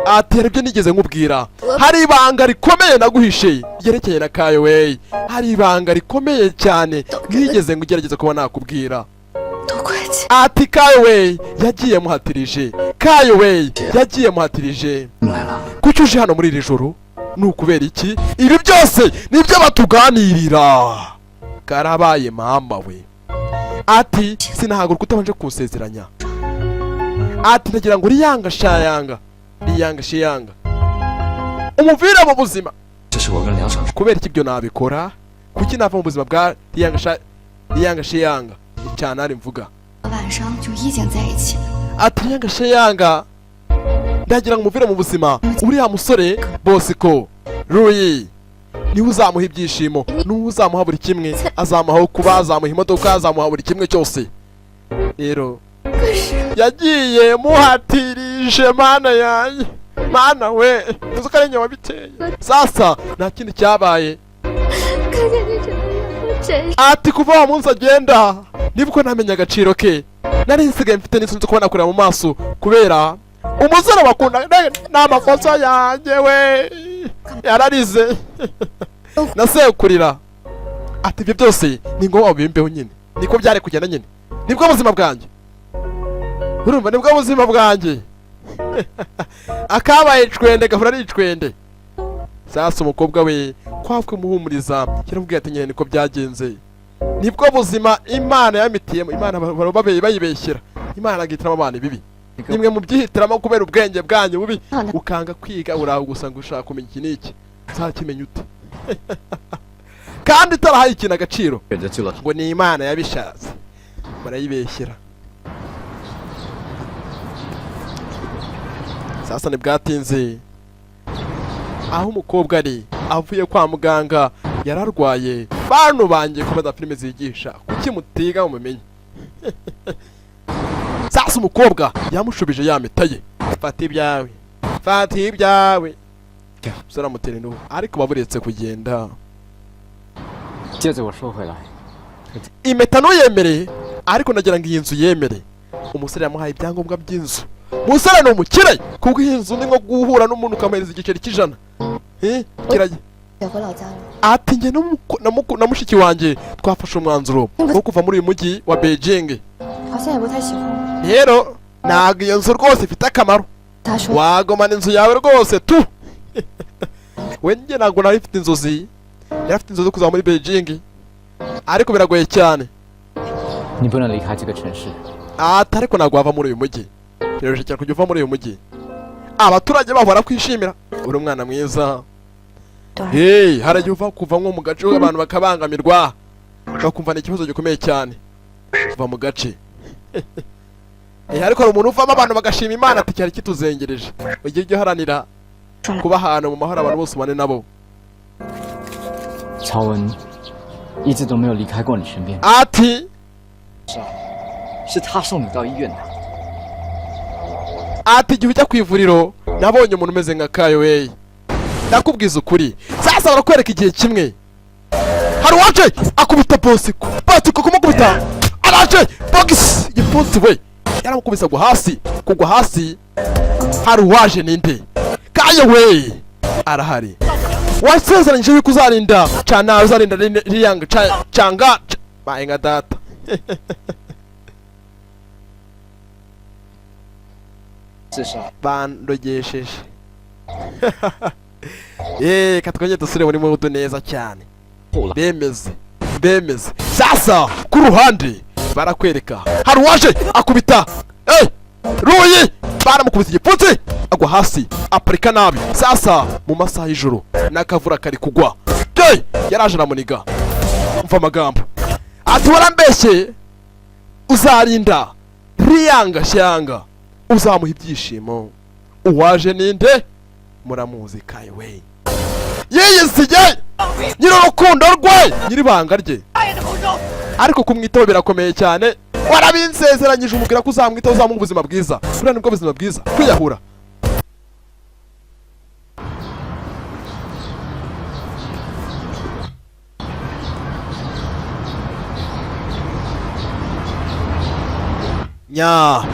Ati ibyo nigeze nkubwira, hari ibanga rikomeye naguhishe yerekeye na Kayowei. Hari ibanga rikomeye cyane nigeze ngugerageza kuba nakubwira. Ati Kayowei yagiye muhatirije, Kayowei yagiye muhatirije. Kuki uje hano muri iri joro? Nukubera iki? Ibi byose nibyo batuganirira. Karabaye mama we. Ati sinahaguruka utabanje kunsezeranya. Ati ndagira ngo Riyanga Shayanga, Riyanga Shiyanga umuvira mu buzima. Kubera iki byo nabikora? Kuki nava mu buzima bwa Riyanga Shiyanga? Cyanari mvuga. Ati Riyanga Shiyanga ndagira ngo umuvira mu buzima. Uriya musore bose ko Ruyi niwe uzamuha ibyishimo, niwe uzamuha buri kimwe, azamuha kuba, azamuha imodoka, azamuha buri kimwe cyose. Rero yagiye muhatirije mana yanjye, mana we uzuka ari nyawa biteye. Sasa nta kindi cyabaye. Ati kuva wa munsi agenda nibwo namenye agaciro ke. Nari nsigaye mfite n'isoni zo kubona kureba mu maso, kubera umusore bakunda n'amakosa yanjye we yararize nasekurira. Ati ibyo byose ni ngombwa bimbeho nyine, niko byari kugenda nyine, nibwo buzima bwanjye. Urumva nibwo buzima bwanjye. Akabaye icwende gahora ari icwende. Sasa umukobwa we kwafwe muhumuriza kiramubwiye ati nyine niko byagenze, nibwo buzima Imana yamitiyemo. Imana babeye bayibeshyira, Imana agitiramo abana bibi. Nimwe mu byihitiramo kubera ubwenge bwanyu bubi, ukanga kwiga uraho gusa ngo ushaka kumenya iki n'iki. Nzakimenya ute? Kandi tarahaye ikintu agaciro ngo ni Imana yabishatse, barayibeshyira. Sasa ntibwatinze aho umukobwa ari avuye kwa muganga, yararwaye. Bantu banjye ko bada filime zigisha kuki mutiga umumenye. Sasa umukobwa yamushubije yamitaye, fata ibyawe, fata ibyawe. Sura mutene no ariko baburetse kugenda. Impeta no yemere, ariko nagira ngo iyi nzu yemere. umusore yamuhaye ibyangombwa by'inzu. Umusore ni umukire kuko iyi nzu ni nko guhura n'umuntu ukamuhereza igiceri cy'ijana. Kirajya ati njye na mushiki wanjye twafashe umwanzuro wo kuva muri uyu mujyi wa Beijing. Rero ntabwo iyo nzu rwose ifite akamaro, wagomana inzu yawe rwose tu. We njye ntabwo nari mfite inzozi, yari afite inzozi zo kuzaba muri Beijing ariko biragoye cyane. Ariko ntabwo wava muri uyu mujyi, biroroshye cyane kujya uva muri uyu mujyi. Abaturage baho barakwishimira, uri umwana mwiza. Harajya uva kuva nko mu gace abantu bakabangamirwa bakumva ni ikibazo gikomeye cyane kuva mu gace. Ariko hari umuntu uvamo abantu bagashima Imana ati cyari kituzengereje. Ujye ujya uharanira kuba ahantu mu mahoro abantu bose ubane nabo. Ati 是他送你到医院的。 ati igihe ujya ku ivuriro nabonye umuntu umeze nka Kayo we. Ndakubwiza ukuri. Sasa barakwereka igihe kimwe. Hari waje akubita bosi ko kumukubita. Araje box igifunsi we. Yaramukubisa kugwa hasi. Hari waje ninde? Kayo we. Arahari. Wasezeranyije yuko uzarinda cana uzarinda riyanga canga baenga data. Bandogesheje. Katwongeye dusure muri mudu neza cyane. Bemeze. Sasa ku ruhande barakwereka. Hari waje akubita. Ruyi baramukubita igipfunsi agwa hasi aparika nabi. Sasa mu masaha y'ijoro nakavura kari kugwa. Yaraje namuniga. Umva amagambo. Ati warambeshye uzarinda riyanga shyanga. Uzamuha ibyishimo. Uwaje ninde? Muramuzi Kayo we. Yiyizige nyir'urukundo rwe, nyir'ibanga rye. Ariko kumwitaho birakomeye cyane. Warabinsezeranyije umubwira ko uzamwitaho uzamuha ubuzima bwiza. Buriya nibwo buzima bwiza kwiyahura.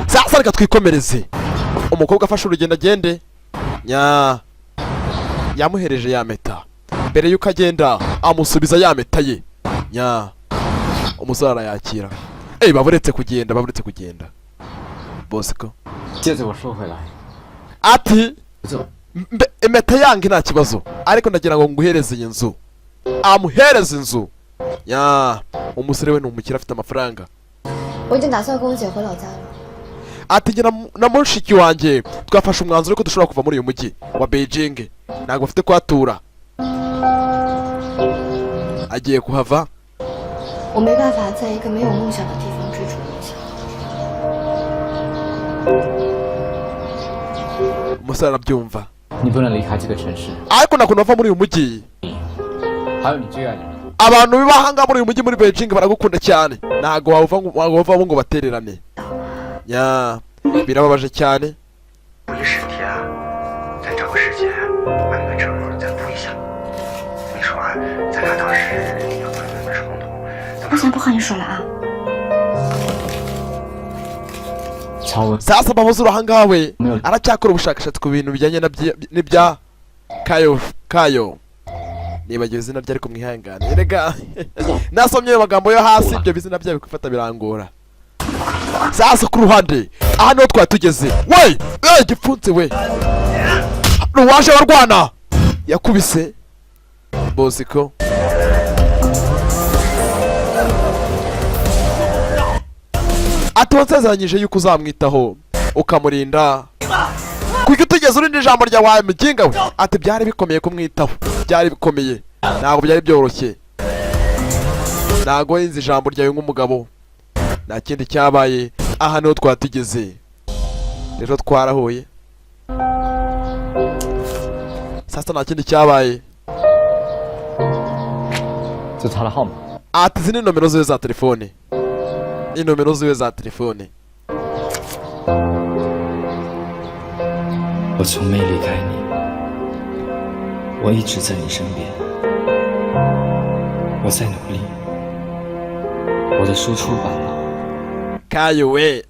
Sasa reka twikomereze. Umukobwa afashe urugendo agende. Yamuhereje ya meta. Mbere yuko agenda amusubiza ya meta ye. Umusore arayakira. Baburetse kugenda. Bosco. Ati meta yange nta kibazo. Ariko ndagira ngo nguhereze iyi nzu. Amuhereze inzu. Umusore we ni umukire afite amafaranga. Ati njye na mushiki wanjye twafashe umwanzuro ko dushobora kuva muri uyu mujyi wa Beijing. Ntabwo afite kwatura. Agiye kuhava. Umusore arabyumva. Ariko ntabwo nava muri uyu mujyi. Abantu bibahanga muri uyu mujyi muri Beijing baragukunda cyane. Ntabwo wavamo ngo batererane. Birababaje cyane. Sasa bahoze urahanga we aracyakora ubushakashatsi ku bintu bijyanye n'ibya Kayo. Nibagiwe izina rye ariko mwihangane. Erega nasomye amagambo yo hasi ibyo bizina byawe kwifata birangora. Sasa ku ruhande aha niho twatugeze. We gipfunse we. Ruwaje barwana yakubise Bosco. Ati wansezeranyije yuko uzamwitaho ukamurinda. Kuko utigeze urindi ijambo rya wawe muginga we. Ati byari bikomeye kumwitaho. Byari bikomeye. Ntabwo byari byoroshye. Ntabwo yinze ijambo ryawe nk'umugabo. Nta kindi cyabaye. Aha niho twatugeze. Rero twarahuye. Sasa nta kindi cyabaye. Ati izi ni nomero ziwe za telefone. Ni nomero ziwe za telefone. 我从没离开你，我一直在你身边。我在努力，我的书出版了， Kayo we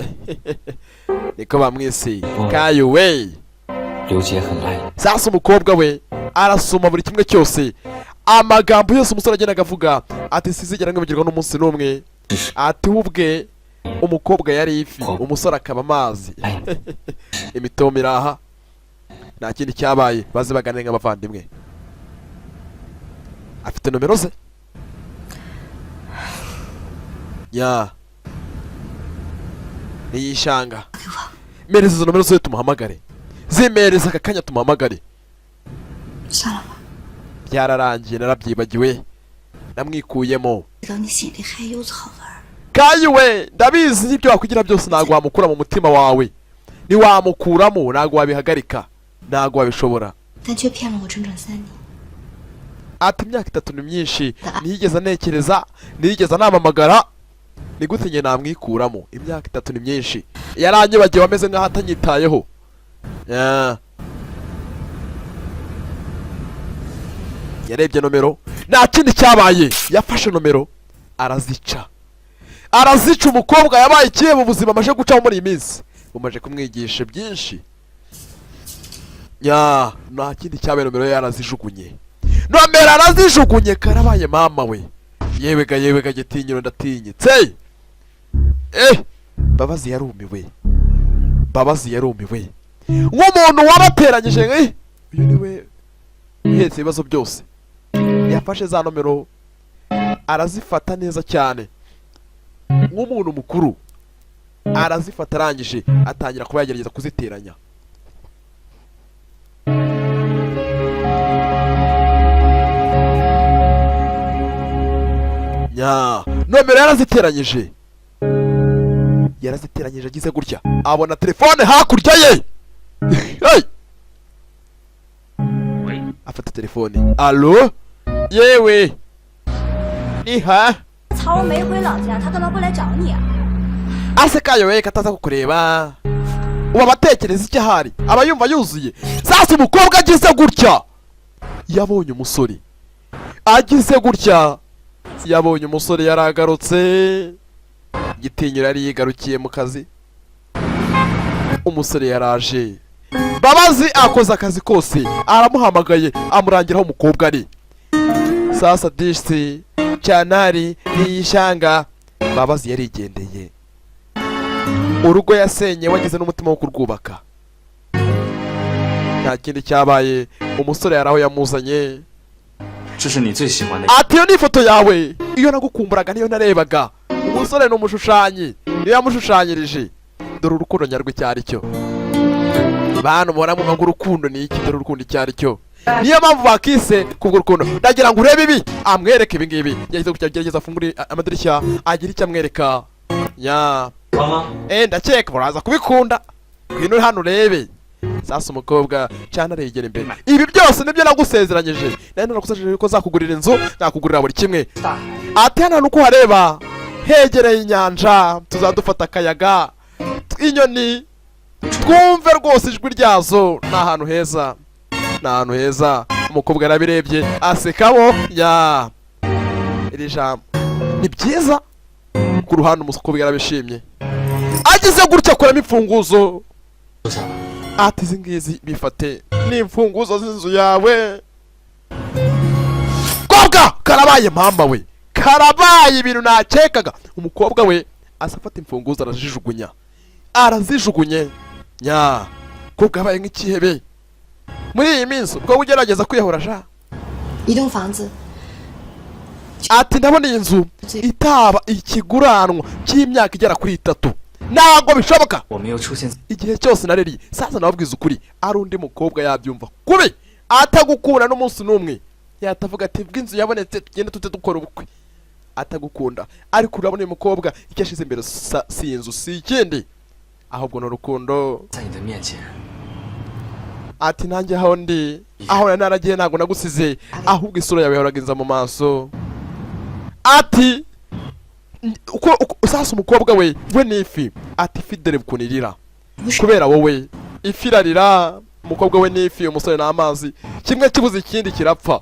niko bamwise Kayo we. Sasa umukobwa we arasoma buri kimwe cyose, amagambo yose umusore agendaga avuga ati sizigera nkibagirwa n'umunsi n'umwe. Ati ubwe umukobwa yari ifi, umusore akaba amazi. Imitomo iraha, nta kindi cyabaye, baze baganire nk'abavandimwe. Afite nomero ze ya niyishanga. Mereza izo nomero ze tumuhamagare, zimereza aka kanya tumuhamagare. Byararangiye, narabyibagiwe, namwikuyemo. Kayo we ndabizi n'ibyo wakugira byose ntabwo wamukura mu mutima wawe, niwamukuramo ntabwo wabihagarika, ntabwo wabishobora. Ati imyaka 3 ni myinshi, niyigeze ntekereza, niyigeze namamagara, ni gute nge namwikuramo? Imyaka 3 ni myinshi, yaranyibagiwe ameze nk'aho atanyitayeho. Yarebye nomero, nta kindi cyabaye, yafashe nomero arazica. Umukobwa yabaye ikihe mu buzima amaje gucaho muri iyi minsi, bumaje kumwigisha byinshi. Nta kindi cyabaye, nomero yarazijugunye. Nomero arazijugunye, karabaye mama we. Yewe ga gitinyiro ndatinyitse. Babazi yarumiwe. Nk'umuntu wabateranyije uyu niwe uhetse ibibazo byose. Yafashe za nomero arazifata neza cyane, nk'umuntu mukuru arazifata, arangije atangira kuba yagerageza kuziteranya. Nomero yaraziteranyije agize gutya, abona telefone hakurya ye. Afata telefone. Alo, yewe niha. Ase Kayo we kataza kukureba, uba batekereza iki ahari, aba yumva yuzuye. Sasa umukobwa agize gutya, yabonye umusore agize gutya, yabonye umusore yaragarutse. Gitinyiro yari yigarukiye mu kazi, umusore yaraje. Babazi akoze akazi kose, aramuhamagaye amurangira aho umukobwa ari. Sasa disi cyanari niyishanga, Babazi yarigendeye. Urugo yasenye wagize n'umutima wo kurwubaka. Nta kindi cyabaye, umusore yaraho yamuzanye. Ati yo ni ifoto yawe, iyo nagukumburaga niyo narebaga. Umusore ni umushushanyi, niyo yamushushanyirije. Dore urukundo nyarwo cyari cyo. Bantu mubona mu maguru urukundo ni iki? Dore urukundo cyari cyo. Niyo mpamvu bakise kubwo urukundo. Ndagira ngo urebe ibi, amwereke ibi ngibi. Gerageza afungure amadirishya, agira icyo amwereka. Mama. Ndakeka muraza kubikunda. Ngwino hano urebe. Sasa umukobwa cyane aregera imbere. Ibi byose nibyo nagusezeranyije. Nari nakusezeranyije ko zakugurira inzu, nakugurira buri kimwe. Ati hano nuko hareba, hegereye inyanja, tuzadufata akayaga, inyoni twumve rwose ijwi ryazo. Ni ahantu heza, Umukobwa yarabirebye asekabo. Iri jambo ni byiza. Ku ruhande umukobwa yarabishimye, agize gutya akuramo imfunguzo. Ati izi ngizi bifate, ni imfunguzo z'inzu yawe. Kobwa karabaye mama we, karabaye ibintu nakekaga. Umukobwa we asafata imfunguzo arazijugunye. Kobwa yabaye nk'ikihebe muri iyi minsi, ubwo ugerageza kwiyahura. Ati ndabona iyi nzu itaba ikiguranwa cy'imyaka igera kuri 3. Ntabwo bishoboka. Igihe cyose nareri. Sasa nababwiza ukuri, ari undi mukobwa yabyumva kubi, atagukunda n'umunsi n'umwe, yatavuga ati bw'inzu yabonetse tugende tute dukora ubukwe. Atagukunda, ariko urabona uyu mukobwa icyo ashize imbere si inzu, si ikindi, ahubwo no rukundo. Ati nanjye aho ndi, aho naragiye ntabwo nagusize, ahubwo isura yawe yahoraga mu maso. Ati sasa umukobwa we ni ifi. Ati fidele bukunirira kubera wowe, ifi irarira, umukobwa we ni ifi, umusore ni amazi, kimwe kibuze ikindi kirapfa.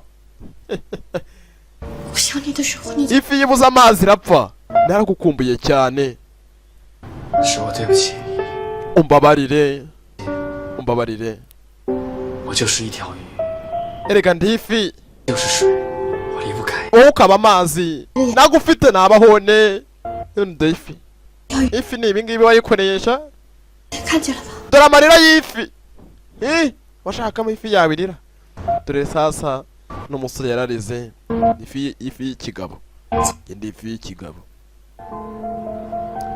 Ifi yibuze amazi irapfa. Naragukumbuye cyane. 是我对不起。 umbabarire umbabarire 我就是一条鱼， erega ndi ifi 就是水，我离不开。 wowe ukaba amazi nagufite nabahone ndi ifi ifi ni ibingibi wayikoresha dore amarira y'ifi washakamo ifi yabirira dore sasa n'umusore yararize ifi y'ikigabo indi ifi y'ikigabo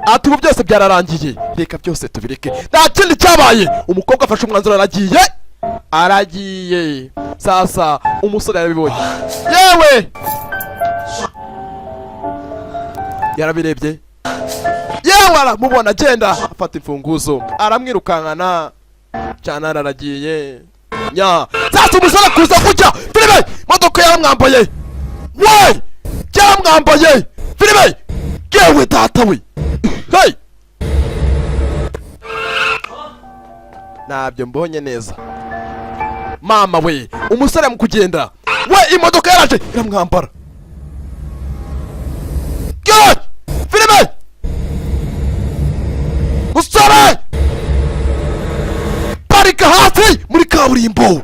ati ubu byose byararangiye reka byose tubireke nta kindi cyabaye umukobwa afashe umwanzuro aragiye sasa umusore yarabibonye yewe yarabirebye yewe aramubona agenda afata imfunguzo aramwirukankana cyane aragiye nya sasa umusore kuza kujya filime modoka yaramwambaye we yaramwambaye filime yewe data we hey ntabyo mbonye neza mama we umusore mu kugenda we imodoka yaraje iramwambara filime musore parika hasi muri kaburimbo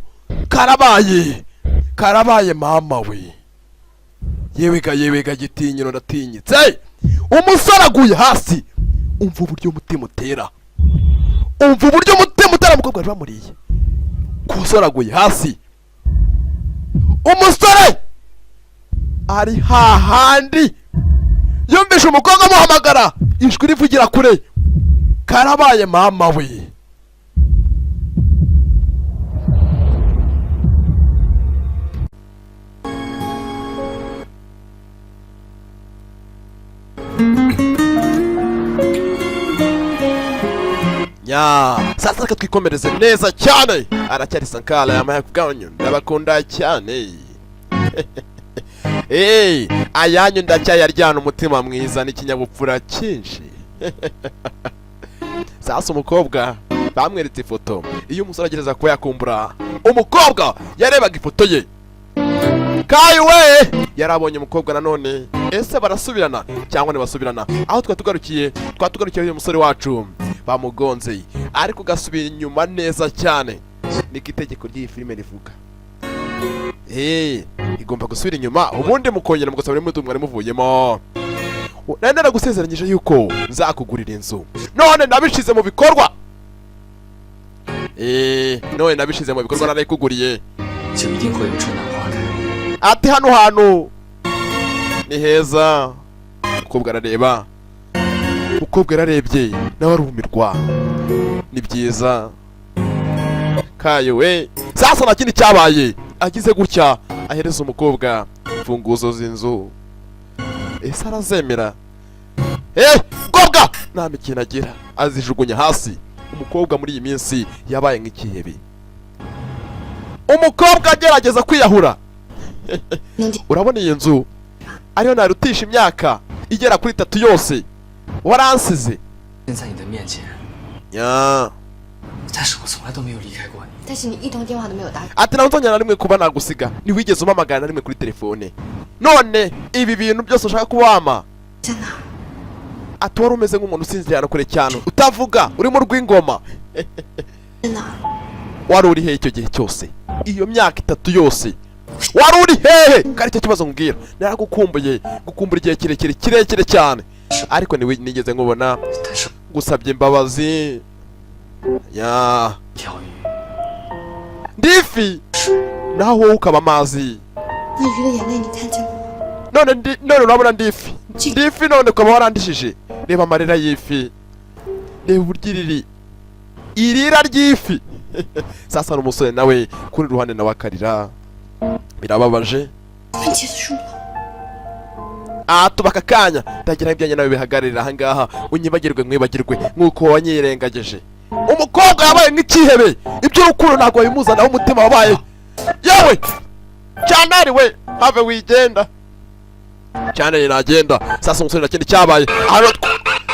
karabaye mama we yewega gitinyiro ndatinyitse umusore aguye hasi umva uburyo umutima utera umukobwa wari bamuriye umusore aguye hasi umusore ari hahandi yumvishe umukobwa amuhamagara ijwi rivugira kure karabaye mama we nya sasa reka twikomereze neza cyane aracyari Sankara yamaye kuganyu ndabakunda cyane ayanyu ndacyayaryana umutima mwiza n'ikinyabupfura cyinshi sasa umukobwa bamweretse ifoto iyo umusore agereza kuba yakumbura umukobwa yarebaga ifoto ye kayi we yarabonye umukobwa nanone ese barasubirana cyangwa ntibasubirana aho twatugarukiye uyu musore wacu bamugonze ariko gasubira inyuma neza cyane niko itegeko ry'iyi filime rivuga igomba gusubira inyuma ubundi mukongera mugasaba muri mwari muvuyemo nari naragusezeranyije yuko nzakugurira inzu none nabishize mu bikorwa narayikuguriye ati hano hantu ni heza umukobwa arareba umukobwa yararebye nawe arumirwa ni byiza kayo we sasa nta kindi cyabaye agize gutya ahereza umukobwa imfunguzo z'inzu ese arazemera umukobwa nta mikino agira azijugunya hasi umukobwa muri iyi minsi yabaye nk'ikihebe umukobwa agerageza kwiyahura urabona iyi nzu ariyo narutisha imyaka igera kuri 3 yose waransize ati nawe nzongera na rimwe kuba nagusiga ntiwigeze umpamagara na rimwe kuri telefone none ibi bintu byose ushaka kuwama ati wari umeze nk'umuntu usinzirana kure cyane utavuga uri mu rw'ingoma wari uri hehe icyo gihe cyose iyo myaka 3 yose wari uri hehe kari cyo kibazo nkubwira naragukumbuye igihe kirekire cyane ariko nigeze nkubona gusabye imbabazi ya ndifi naho wowe ukaba amazi none urabona ndifi none ukaba warandishije reba amarira y'ifi reba uburyo irira ry'ifi sasa n'umusore nawe kuri ruhande nawe akarira birababaje tubaka akanya ndagira ibyanjye nawe bihagararira ahangaha unyibagirwe mwibagirwe nk'uko wanyirengageje umukobwa yabaye nk'ikihebe iby'urukundo ntabwo wabimuzanaho umutima wabaye yewe cyane we have wigenda cyane nagenda sasa umusore nakindi cyabaye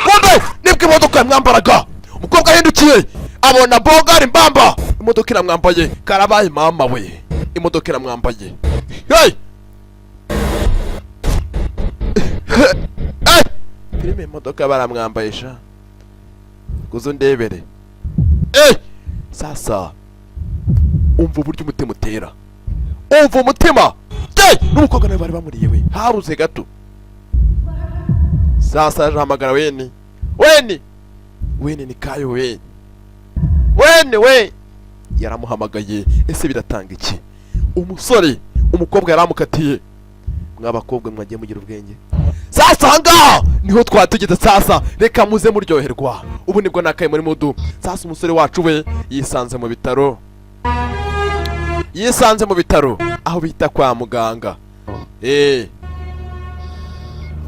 kumbe nibwo imodoka yamwambaraga umukobwa ahindukiye abona bogari mbamba imodoka iramwambaye karabaye mama we imodoka iramwambaye filime imodoka baramwambaye sha uzo ndebere sasa umva uburyo umutima utera, umva umutima n'umukobwa nawe bari bamuriye we habuze gato. Sasa ahamagara Weni ni Kayo Weni we yaramuhamagaye. Ese biratanga iki? Umusore umukobwa yaramukatiye. Mwabakobwa mwagiye mugira ubwenge. Sasa ahangaha niho twatugeze. Sasa reka muze muryoherwa. Ubu nibwo nakaye muri mudu. Sasa umusore wacu we yisanze mu bitaro, aho bita kwa muganga.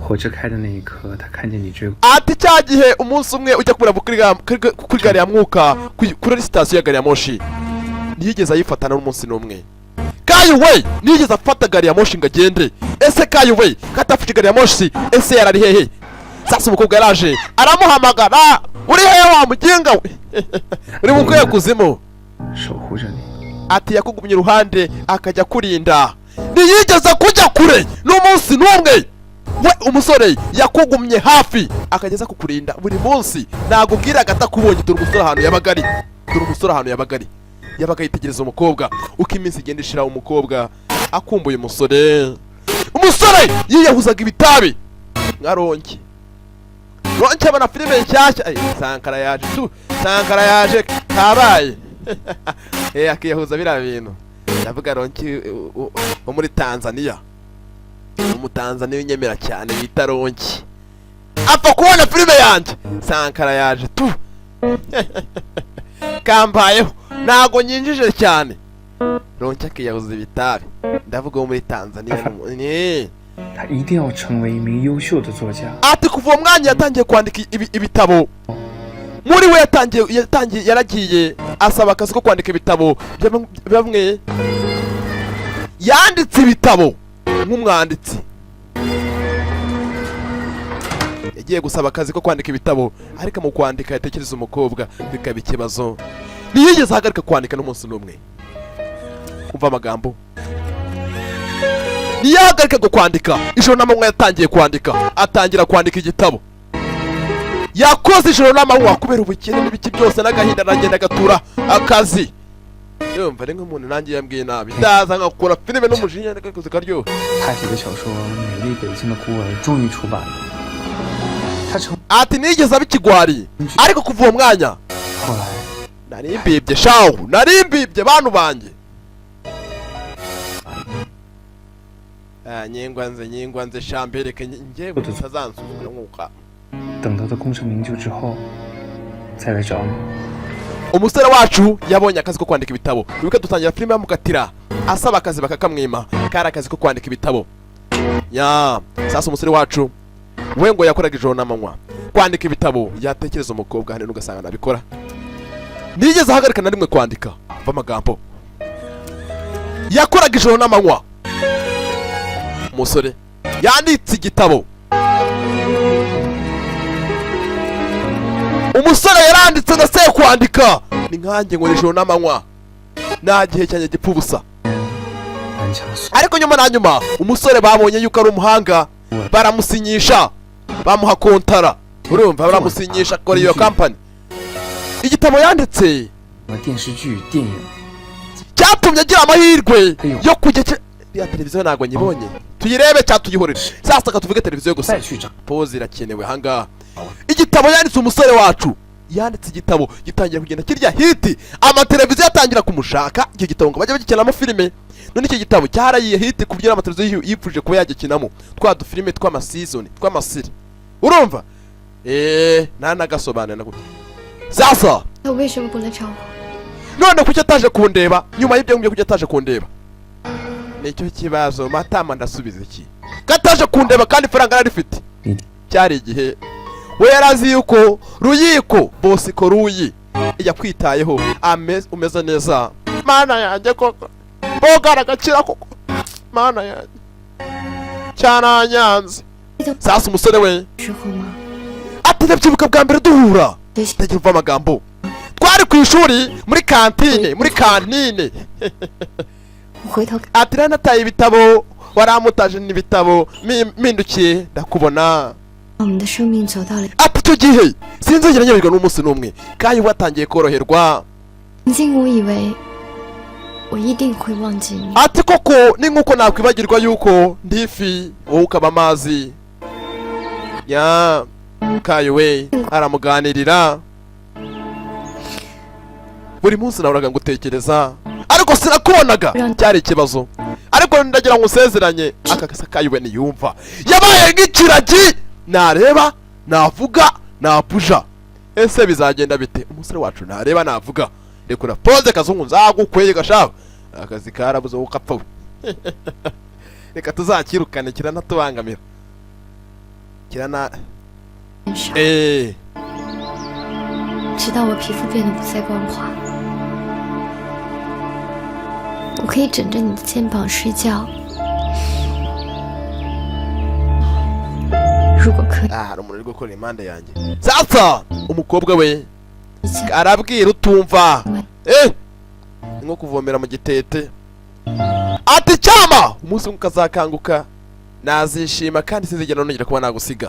火车开的那一刻，他看见你追。 ati cya gihe umunsi umwe ujya kubura kuri gari ya mwuka kuri sitasiyo ya gari ya moshi, ntiyigeze ayifatana n'umunsi n'umwe. Kayo we ntiyigeze afata gari ya moshi ngo agende. Ese Kayo we katafite gari ya moshi, ese yarari hehe? Sasa umukobwa yaraje aramuhamagara, uri hehe wa muginga we? Uri mu kwe kuzimu? Ati yakugumye iruhande akajya kurinda, ntiyigeze kujya kure n'umunsi n'umwe. We umusore yakugumye hafi akageza kukurinda buri munsi. Nagubwira atakubonye. Dore umusore ahantu yabagari, yabaga yitegereza umukobwa. Uko iminsi igenda ishira umukobwa akumbuye umusore yiyahuzaga ibitabi nka Ronki abona filime nshyashya. Sankara yaje kabaye akiyahuza biriya bintu. Ndavuga Ronki wo muri Tanzania, umutanzaniya unyemera cyane bita Ronki, apfa kubona filime yanjye. Sankara yaje kambayeho ntago nyinjije cyane. Ronki akiyahuza ibitabi. Ndavuga wo muri Tanzania ati kuva uwo mwanya yatangiye kwandika ibitabo. Muri we yaragiye asaba akazi ko kwandika ibitabo bamwe. Yanditse ibitabo nk'umwanditsi, yagiye gusaba akazi ko kwandika ibitabo, ariko mu kwandika yatekereza umukobwa bikaba ikibazo. Ntiyigeze ahagarika kwandika n'umunsi n'umwe. Kumva amagambo, ntiyahagarika kwandika. Ijoro n'amanywa yatangiye kwandika, atangira kwandika igitabo. Yakoze ijoro n'amanywa kubera ubukene n'ibiki byose n'agahinda, aragenda agatura akazi. Yumva ari nk'umuntu nanjye yambwiye nabi, ndaza nkakora filime n'umujinya n'akazi karyoha. 他写的小说《美丽北京的孤儿》终于出版了。 ati nigeze abikigwari, ariko kuva uwo mwanya narimbibye shahu, narimbibye bantu banjye. nyingwanze shambereke njye utazansuzugura nk'uka. 等到他功成名就之后，再来找你。 umusore wacu yabonye akazi ko kwandika ibitabo. Wibuke dutangira filime yamukatira asaba akazi bakakamwima, kari akazi ko kwandika ibitabo. Sasa umusore wacu we ngo yakoraga ijoro n'amanywa kwandika ibitabo. Yatekereza umukobwa hano ugasanga nabikora. Nigeze ahagarika na rimwe kwandika amagambo. Yakoraga ijoro n'amanywa. Umusore yanditse igitabo. Umusore yaranditse na se kwandika. Ni nkanjye ngo ijoro n'amanywa nta gihe cyanjye gipfa ubusa. Ariko nyuma umusore babonye yuko ari umuhanga, baramusinyisha, bamuha kontara. Urumva, baramusinyisha kuri iyo company. Igitabo yanditse cyatumye agira amahirwe yo kujya ya televiziyo. Ntabwo nyibonye, tuyirebe cyangwa tuyihorere. Sasa katuvuge televiziyo gusa, pause irakenewe ahangaha. Igitabo yanditse umusore wacu, yanditse igitabo gitangira kugenda kirya hiti. Amateleviziyo atangira kumushaka icyo gitabo ngo bajye bagikinamo filime. None icyo gitabo cyarayiye hiti ku buryo amateleviziyo yifuje kuba yagikinamo twa dufilime tw'amasizoni tw'amasiri. Urumva? Nagasobanura nako. Sasa none kuki ataje kundeba nyuma y'ibyo ngibyo, kuki ataje kundeba? Nicyo kibazo. Matama ndasubiza iki? Kataje kundeba kandi faranga narifite. Cyari igihe we yarazi yuko Ruyiko Bosiko Ruyi yakwitayeho, umeze neza. Mana yanjye koko bogara gakira koko, mana yanjye cyaranyanze. Sasa umusore we ati ndabyibuka bwa mbere duhura, ndagira umva amagambo. Twari ku ishuri muri kantine ati nataye ibitabo, waramutaje n'ibitabo, mpindukiye ndakubona 我们的生命走到了。 ati icyo gihe sinzongera nyabirwa n'umunsi n'umwe kandi watangiye koroherwa. 曾经我以为我一定会忘记你。 ati koko ni nkuko nakwibagirwa yuko ndi ifi wowe ukaba amazi. Ya Kayo we aramuganirira. Buri munsi nahoraga ngutekereza ariko sinakubonaga cyari ikibazo, ariko ndagira ngo usezeranye aka gasa Kayo we niyumva yabaye nk'ikiragi, nareba navuga napuja. Ese bizagenda bite? Umusore wacu nareba navuga rekura pose kazungu nzagukweye gashaka akazi karabuze ukapfa we. Reka tuzakirukane kirana tubangamira kirana 直到我皮肤变得不再光滑，我可以枕着你的肩膀睡觉。如果可以， hari umuntu uri gukora impande yanjye. Sasa umukobwa we arabwira utumva nko kuvomera mu gitete. Ati cyama umunsi ukazakanguka nazishima kandi sinzigera nongera kuba nagusiga.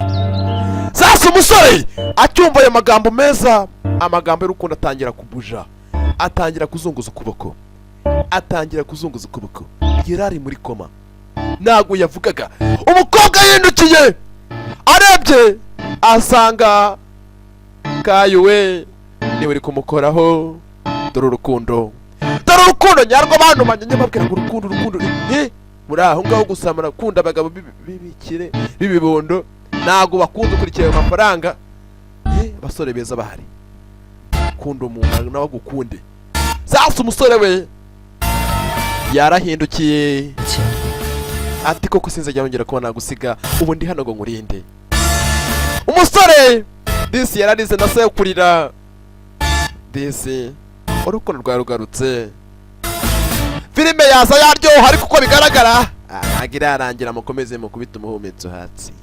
Sasa umusore acyumva ayo magambo meza, amagambo y'urukundo atangira kubuja, atangira kuzunguza ukuboko, atangira kuzunguza ukuboko. Yarari muri koma ntago yavugaga. Umukobwa yindukiye arebye asanga Kayo we niwe uri kumukoraho. Dore urukundo, dore urukundo nyarwo abantu banyanya babwira ngo urukundo muri aho ngaho gusamana kunda abagabo bibikire bibibondo ntago bakunze ukurikira ayo mafaranga. Abasore beza bahari, kunda umuntu nawe agukunde. Sasa umusore we yarahindukiye ati koko sinzajya yongera kuba nagusiga, ubu ndi hano ngo nkurinde. Umusore disi yararize na se kurira. Disi urukundo rwarugarutse, filime yaza yaryoha ariko uko bigaragara ntago irarangira. Mukomeze mukubita umuhumetso hasi.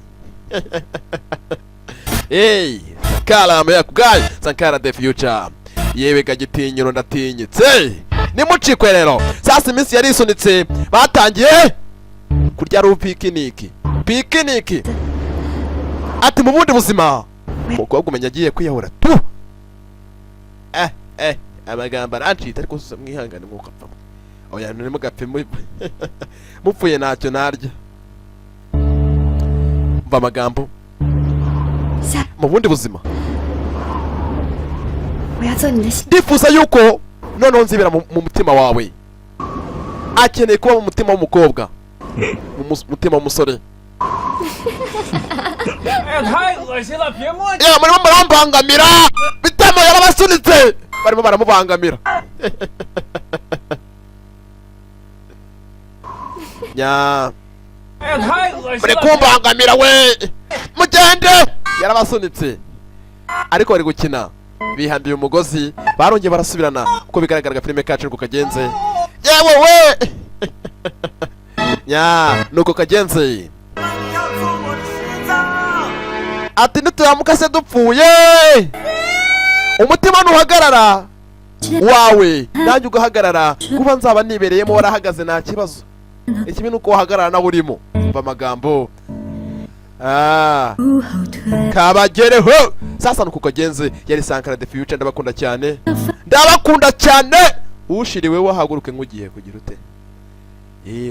Sankara muyakubwaye, Sankara the future. Yewe gagitinyiro ndatinyitse nimucikwe rero. Sasa iminsi yarisunitse batangiye kurya ru pikiniki. Ati mu bundi buzima umukobwa umenya agiye kwiyahura tu. Amagambo arancita ariko mwihangane mwuka apfa. Oya ntimugapfe mupfuye ntacyo narya. Mva amagambo mu bundi buzima. Ndifuza yuko noneho nzibera mu mutima wawe. Akeneye kuba mu mutima w'umukobwa, mu mutima w'umusore. Murimo murambangamira, bitamo yarabasunitse barimo baramubangamira. Muri kumbangamira we, mugende. Yarabasunitse ariko bari gukina bihambiye umugozi, barongeye barasubirana uko bigaragara filime kacu ngo kagenze. Yewe we nuko kagenze. Ati nituramuka se dupfuye umutima ntuhagarara wawe nanjye ugahagarara, kuba nzaba nibereyemo warahagaze nta kibazo. Ikibi nuko wahagarara nawe urimo. Mva amagambo kabagereho. Sasa nuko kagenze. Yari Sankara the future. Ndabakunda cyane, ndabakunda cyane. Ushiriwe wahaguruke ngugiye kugira ute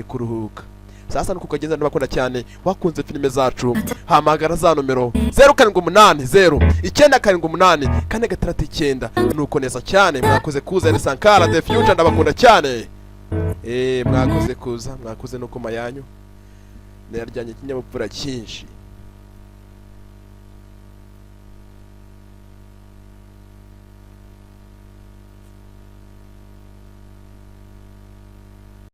kuruhuka. Sasa nuko kagenze, ndabakunda cyane. Wakunze filime zacu hamagara za numero 0780 nuko neza cyane. Mwakoze kuza. Yari Sankara the future. Ndabakunda cyane. Mwakoze kuza, mwakoze no kuma yanyu. Naryanye ikinyabupfura cyinshi.